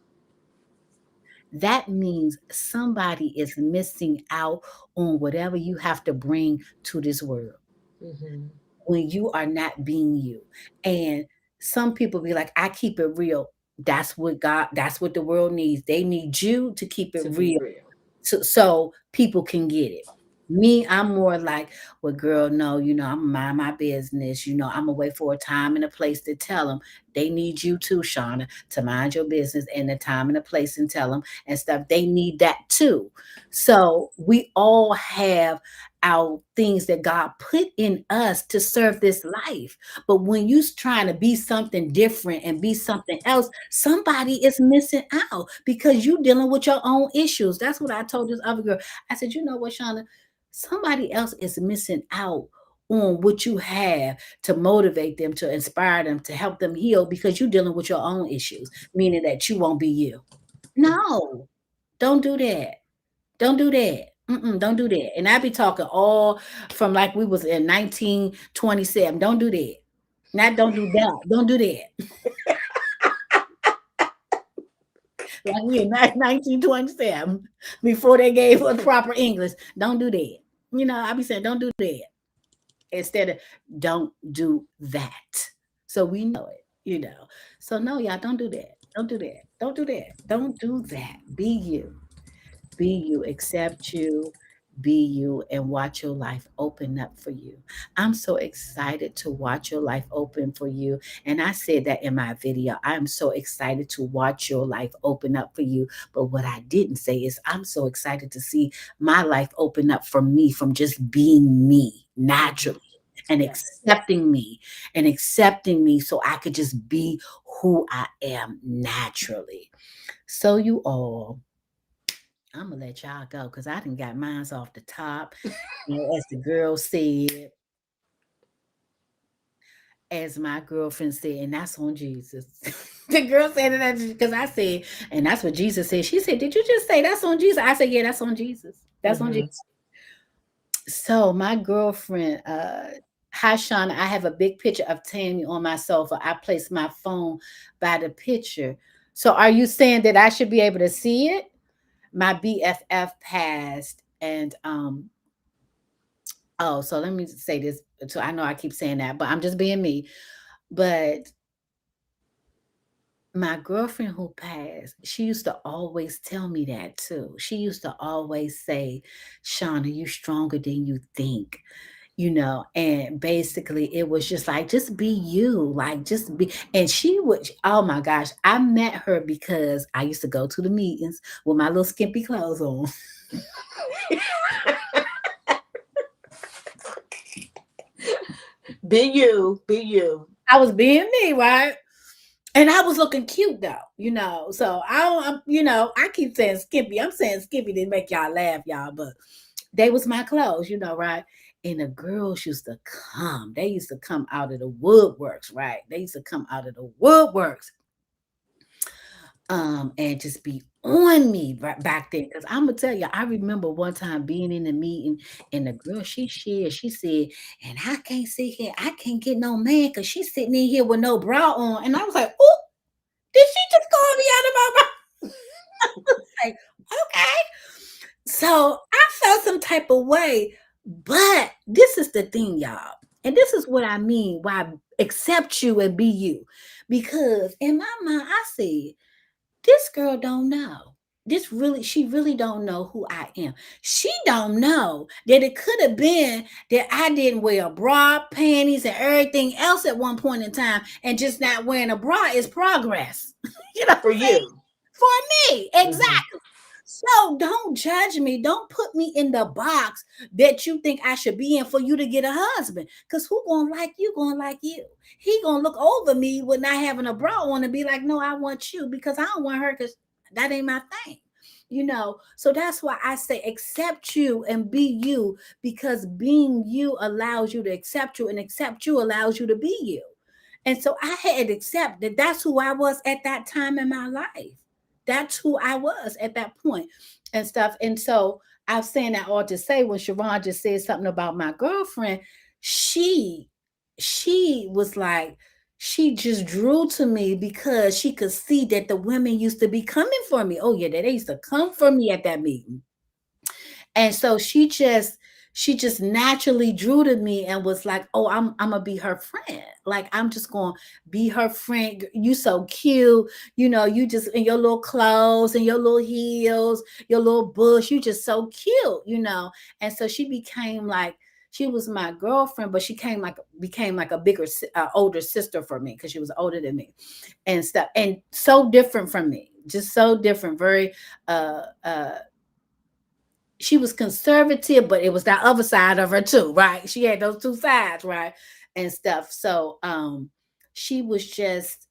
that means somebody is missing out on whatever you have to bring to this world Hmm. when you are not being you. And some people be like, I keep it real. That's what the world needs. They need you to keep it To be real real. so people can get it. Me, I'm more like, well, girl, no, I'm gonna mind my business. I'm gonna wait for a time and a place to tell them they need you too, Shauna, to mind your business and the time and a place and tell them and stuff. They need that too. So we all have our things that God put in us to serve this life. But when you trying to be something different and be something else, somebody is missing out because you dealing with your own issues. That's what I told this other girl. I said, you know what, Shauna? Somebody else is missing out on what you have to motivate them, to inspire them, to help them heal because you're dealing with your own issues, meaning that you won't be you. No, don't do that. Don't do that. Don't do that. And I be talking all from like we was in 1927. Don't do that. Not don't do that. Don't do that. Like we in 1927 before they gave us proper English. Don't do that. I be saying don't do that instead of don't do that. So we know it. So no, y'all don't do that. Don't do that. Don't do that. Don't do that. Be you. Be you, accept you, be you, and watch your life open up for you. I'm so excited to watch your life open for you. And I said that in my video. I'm so excited to watch your life open up for you. But what I didn't say is I'm so excited to see my life open up for me from just being me Hmm. naturally. And Yes. accepting me so I could just be who I am naturally. So you all, I'm gonna let y'all go because I done got mine's off the top. As the girl said, as my girlfriend said, and that's on Jesus. The girl said it because I said, and that's what Jesus said. She said, did you just say that's on Jesus? I said, yeah, that's on Jesus. That's on Hmm. Jesus. So my girlfriend, hi Shauna, I have a big picture of Tammy on my sofa. I placed my phone by the picture. So are you saying that I should be able to see it? My BFF passed, and oh, so let me say this. So I know I keep saying that, but I'm just being me. But my girlfriend who passed, she used to always tell me that too. She used to always say, Shauna, you stronger than you think. And basically it was just like, just be you, like just be. And she would, oh my gosh, I met her because I used to go to the meetings with my little skimpy clothes on. Be you. Be you. I was being me, right? And I was looking cute though, So I don't, I keep saying skimpy. I'm saying skimpy to make y'all laugh, y'all, but They was my clothes, right? And the girls used to come. They used to come out of the woodworks, right? They used to come out of the woodworks, and just be on me back then. Because I'm gonna tell you, I remember one time being in a meeting, and the girl she said, and I can't sit here, I can't get no man because she's sitting in here with no bra on. And I was like, oh, did she just call me out of my bra? Like, okay. So I felt some type of way, but this is the thing, y'all. And this is what I mean why accept you and be you. Because in my mind, I said, this girl don't know. She really don't know who I am. She don't know that it could have been that I didn't wear a bra, panties, and everything else at one point in time, and just not wearing a bra is progress. You know what For I'm saying? you. For me, Hmm. exactly. So don't judge me. Don't put me in the box that you think I should be in for you to get a husband. Cause who gonna like you? Gonna like you. He gonna look over me with not having a bra on and be like, no, I want you because I don't want her because that ain't my thing. So that's why I say accept you and be you, because being you allows you to accept you, and accept you allows you to be you. And so I had to accept that that's who I was at that time in my life. That's who I was at that point and stuff. And so I'm saying that all to say, when Sharon just said something about my girlfriend, she she was like, she just drew to me because she could see that the women used to be coming for me. Oh yeah, they used to come for me at that meeting. And so she just naturally drew to me and was like, "Oh, I'm gonna be her friend. Like I'm just gonna be her friend. You so cute, you just in your little clothes and your little heels, your little bush. You just so cute. And so she became like she was my girlfriend, but she became like a older sister for me because she was older than me and stuff, and so different from me, just so different, very she was conservative, but it was that other side of her too, right? She had those two sides, right? And stuff. So she was just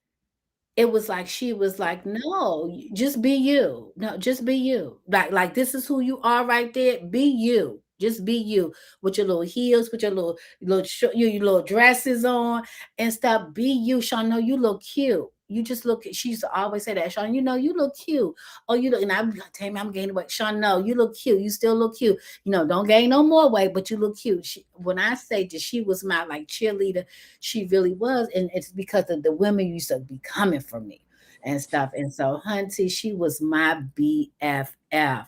it was like she was like, no, just be you. No, just be you. Like this is who you are right there. Be you. Just be you with your little heels, with your your little dresses on and stuff. Be you, Sean. No, you look cute. You just look. She used to always say that, Sean. You look cute. Oh, you look. And I'm like, tell me, I'm gaining weight. Sean, no, you look cute. You still look cute. Don't gain no more weight, but you look cute. When I say that she was my like cheerleader, she really was, and it's because of the women used to be coming for me and stuff. And so Hunty, she was my BFF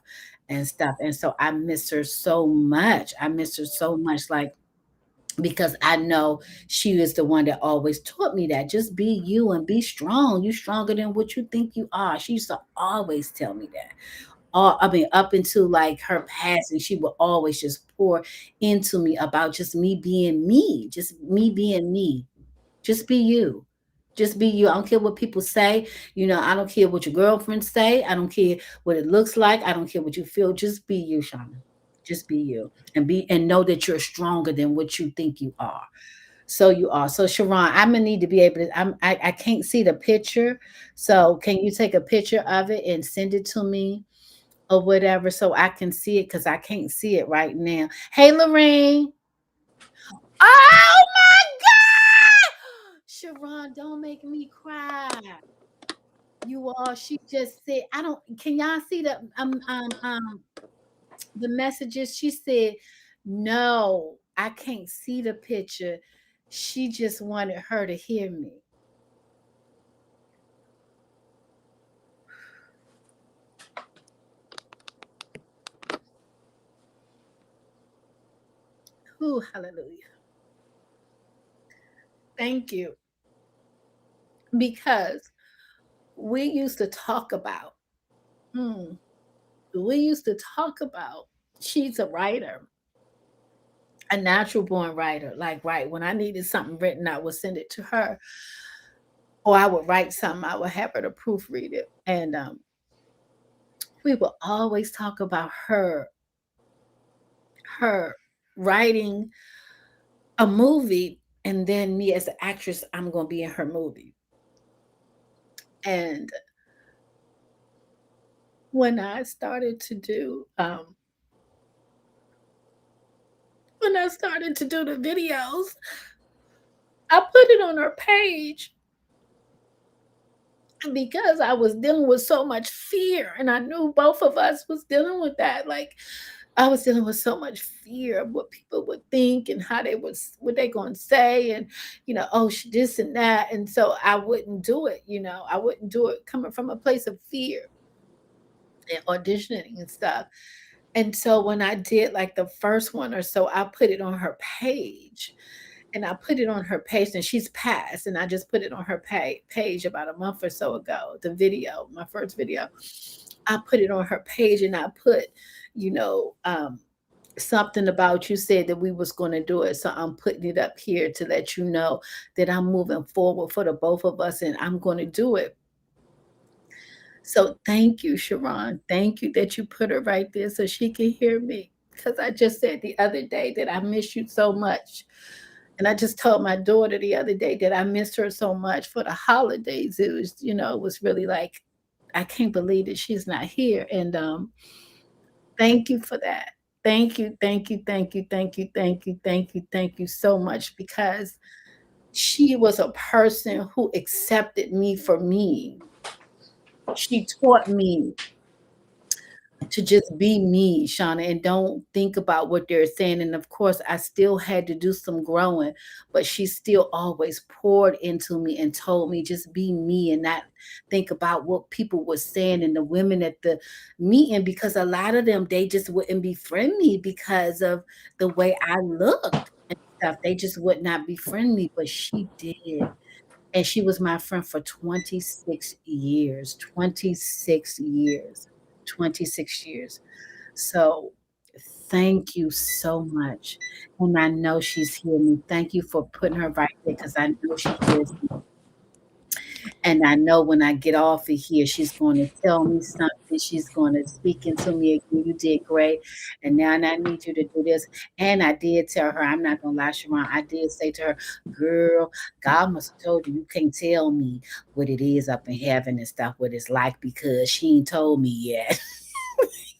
and stuff. And so I miss her so much. I miss her so much, like, because I know she is the one that always taught me that just be you and be strong. You stronger than what you think you are. She used to always tell me that. I mean, up until like her passing, she would always just pour into me about just me being me, just me being me. Just be you. Just be you. I don't care what people say. I don't care what your girlfriends say. I don't care what it looks like. I don't care what you feel. Just be you, Shauna. Just be you. And know that you're stronger than what you think you are. So you are. So Sharon, I'm gonna need to be able to. I can't see the picture. So can you take a picture of it and send it to me or whatever so I can see it? Because I can't see it right now. Hey Lorraine. Oh my God! Sharon, don't make me cry. You all, she just said, I don't, can y'all see the messages? She said, no, I can't see the picture. She just wanted her to hear me. Ooh, hallelujah. Thank you. Because we used to talk about, mm, we used to talk about, she's a writer, a natural born writer. Like, right, when I needed something written, I would send it to her, or I would write something, I would have her to proofread it. And we would always talk about her writing a movie, and then me as an actress, I'm gonna be in her movie. And when I started to do when I started to do the videos, I put it on her page because I was dealing with so much fear, and I knew both of us was dealing with that. Like, I was dealing with so much fear of what people would think and how they would what they going to say, and oh, this and that. And so I wouldn't do it. I wouldn't do it coming from a place of fear and auditioning and stuff. And so when I did like the first one or so, I put it on her page, and I put it on her page, and she's passed, and I just put it on her page about a month or so ago. The video, my first video, I put it on her page, and I put, you know, um, something about, you said that we was going to do it, so I'm putting it up here to let you know that I'm moving forward for the both of us, and I'm going to do it. So thank you, Sharon. Thank you that you put her right there so she can hear me. Because I just said the other day that I miss you so much. And I just told my daughter the other day that I missed her so much for the holidays. It was, it was really like, I can't believe that she's not here. And thank you for that. Thank you, thank you, thank you, thank you, thank you, thank you, thank you so much, because she was a person who accepted me for me. She taught me to just be me, Shauna, and don't think about what they're saying. And of course, I still had to do some growing, but she still always poured into me and told me just be me and not think about what people were saying and the women at the meeting, because a lot of them, they just wouldn't befriend me because of the way I looked and stuff. They just would not befriend me, but she did. And she was my friend for 26 years, 26 years, 26 years. So thank you so much. And I know she's hearing me. Thank you for putting her right there, because I know she hears me. And I know when I get off of here, she's going to tell me something. She's going to speak into me again. You did great. And now I need you to do this. And I did tell her, I'm not going to lie, Sharon. I did say to her, girl, God must have told you you can't tell me what it is up in heaven and stuff, what it's like, because she ain't told me yet.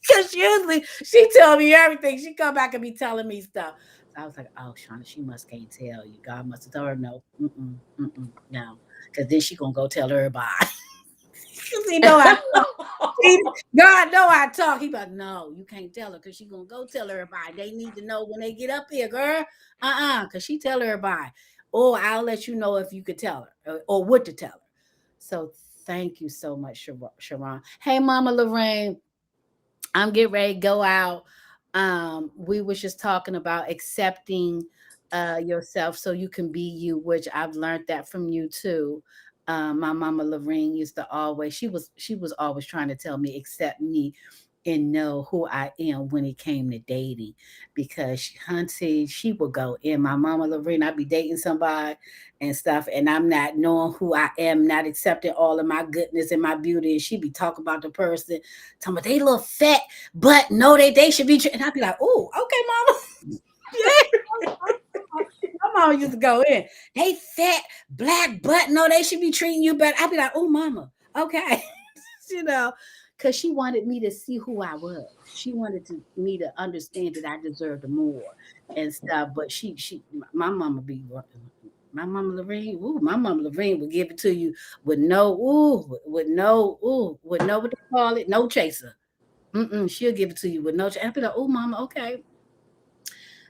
Because usually she tell me everything. She come back and be telling me stuff. So I was like, oh, Shauna, she must can't tell you. God must have told her no. No. Because then she gonna go tell everybody. Because he know I talk. God know I talk. He like, no, you can't tell her, because she gonna go tell everybody. They need to know when they get up here, girl. Because she tell everybody. Or I'll let you know if you could tell her, or what to tell her. So thank you so much, Sharon. Hey, Mama Lorraine. I'm getting ready to go out. We was just talking about accepting yourself so you can be you, which I've learned that from you too. My mama Lorraine used to always, she was always trying to tell me accept me and know who I am when it came to dating, because Hunty, she would go in. My mama Lorraine, I'd be dating somebody and stuff, and I'm not knowing who I am, not accepting all of my goodness and my beauty, and she'd be talking about the person, talking about they little fat, but no, they should be. And I'd be like, oh, okay, mama. Yeah. My mama used to go in. They fat, black butt. No, they should be treating you better. I'd be like, oh, mama, okay. you know, because she wanted me to see who I was. She wanted me to understand that I deserved more and stuff. But my mama my mama Lorraine, my mama Lorraine would give it to you with no, with no, what they call it, no chaser. She'll give it to you with no chaser. I'd be like, oh, mama, okay.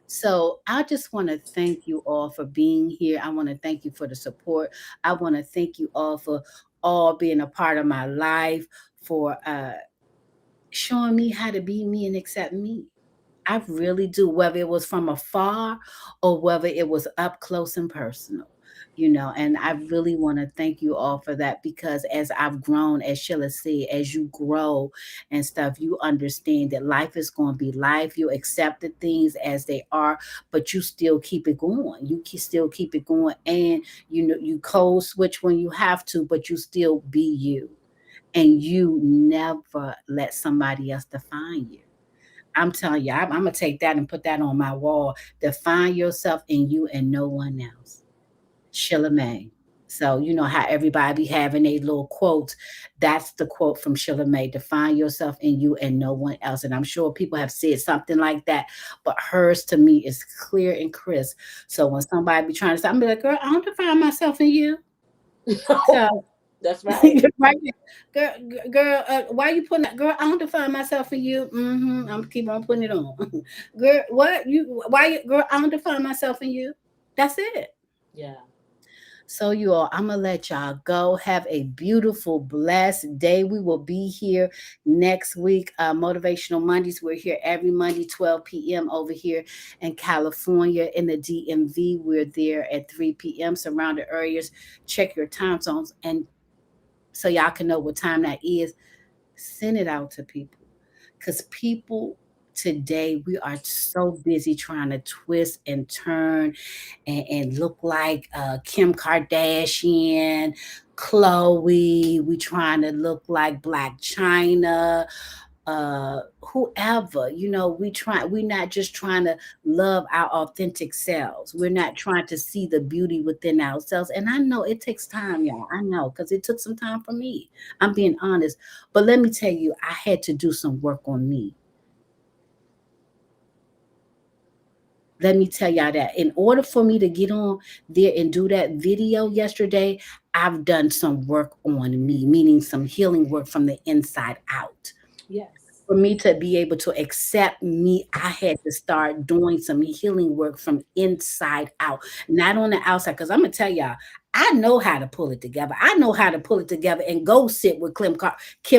So I just want to thank you all for being here. I want to thank you for the support. I want to thank you all for all being a part of my life, for showing me how to be me and accept me. I really do, whether it was from afar or whether it was up close and personal, and I really want to thank you all for that, because as I've grown, as Sheila said, as you grow and stuff, you understand that life is going to be life. You accept the things as they are, but you still keep it going. Still keep it going. And, you code switch when you have to, but you still be you. And you never let somebody else define you. I'm telling you, I'm gonna take that and put that on my wall. Define yourself in you and no one else. Sheila May. So you know how everybody be having a little quotes. That's the quote from Sheila May. Define yourself in you and no one else. And I'm sure people have said something like that, but hers to me is clear and crisp. So when somebody be trying to say, I'm be like, girl, I don't define myself in you. So That's right. right there. Girl, why you putting that? Girl, I don't define myself in you. I'm keep on putting it on. Girl, what you? Why you? Girl, I don't define myself in you. That's it. Yeah. So you all, I'm gonna let y'all go. Have a beautiful, blessed day. We will be here next week. Motivational Mondays. We're here every Monday, 12 p.m. over here in California in the DMV. We're there at 3 p.m. Surrounding areas. Check your time zones and so y'all can know what time that is. Send it out to people because people today we are so busy trying to twist and turn and look like Kim Kardashian, Chloe. We trying to look like Black China, whoever. We're not just trying to love our authentic selves. We're not trying to see the beauty within ourselves. And I know it takes time, y'all. I know because it took some time for me. I'm being honest. But let me tell you, I had to do some work on me. Let me tell y'all that in order for me to get on there and do that video yesterday, I've done some work on me, meaning some healing work from the inside out. Yes. For me to be able to accept me, I had to start doing some healing work from inside out, not on the outside. Because I'm gonna tell y'all, I know how to pull it together. I know how to pull it together and go sit with Kim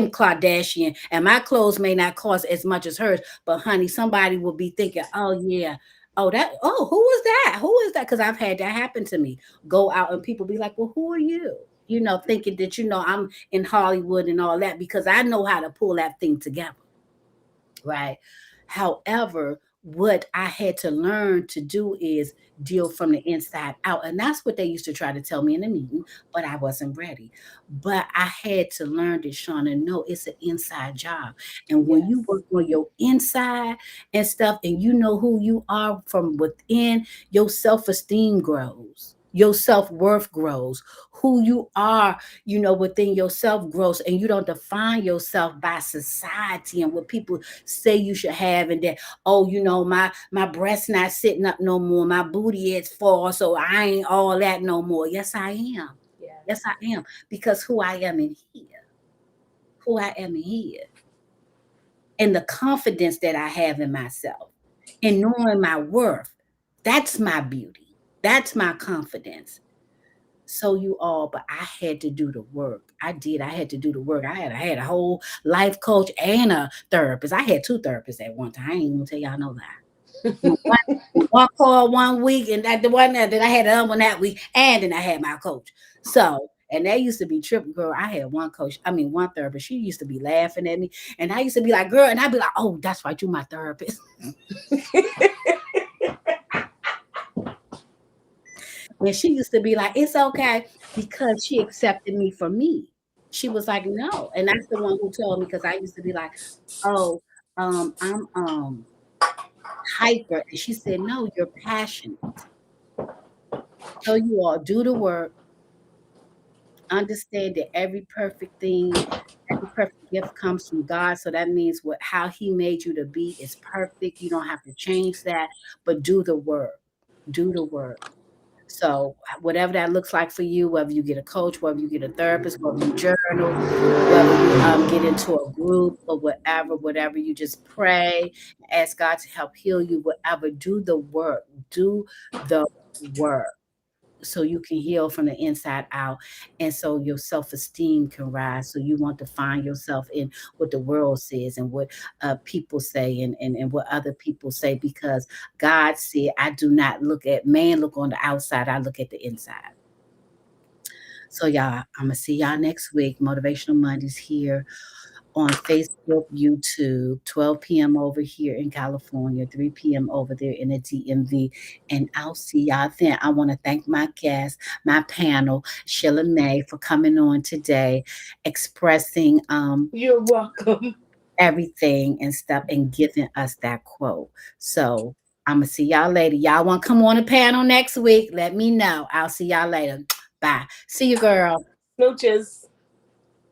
Kardashian, and my clothes may not cost as much as hers, but honey, somebody will be thinking, "Oh yeah." Who is that? Who is that? Because I've had that happen to me. Go out and people be like, well, who are you? Thinking that, I'm in Hollywood and all that because I know how to pull that thing together. Right. However, what I had to learn to do is deal from the inside out. And that's what they used to try to tell me in the meeting, but I wasn't ready. But I had to learn that, Shauna, no, it's an inside job. And when you Yes. work on your inside and stuff, and you know who you are from within, your self esteem grows. Your self worth grows. Who you are, within yourself grows, and you don't define yourself by society and what people say you should have, and that, oh, my breast not sitting up no more, my booty is fall, so I ain't all that no more. Yes, I am. Yes, Yes. I am. Because who I am in here, and the confidence that I have in myself, and knowing my worth, that's my beauty. That's my confidence. So you all, but I had to do the work. I did. I had to do the work. I had a whole life coach and a therapist. I had two therapists at one time. I ain't even gonna tell y'all no lie. One call one week, and that the one that I had the other one that week, and then I had my coach. So, and that used to be tripping, girl. I had one coach, I mean one therapist. She used to be laughing at me, and I used to be like, girl, and I'd be like, oh, that's right, you my therapist. And she used to be like, it's okay, because she accepted me for me. She was like, no. And that's the one who told me, because I used to be like, oh, I'm hyper. And she said, no, you're passionate. So you all do the work, understand that every perfect gift comes from God. So that means how He made you to be is perfect. You don't have to change that, but do the work. Do the work. So whatever that looks like for you, whether you get a coach, whether you get a therapist, whether you journal, whether you get into a group or whatever, you just pray, ask God to help heal you, whatever. Do the work. Do the work so you can heal from the inside out, and so your self-esteem can rise, so you want to find yourself in what the world says and what people say, and what other people say, because God said, I do not look at man, look on the outside, I look at the inside. So y'all, I'm gonna see y'all next week. Motivational Mondays here on Facebook, YouTube, 12 p.m. over here in California, 3 p.m. over there in the DMV. And I'll see y'all then. I want to thank my guest, my panel, Sheila May, for coming on today, expressing You're welcome. everything and stuff and giving us that quote. So I'm going to see y'all later. Y'all want to come on the panel next week? Let me know. I'll see y'all later. Bye. See you, girl. Smooches.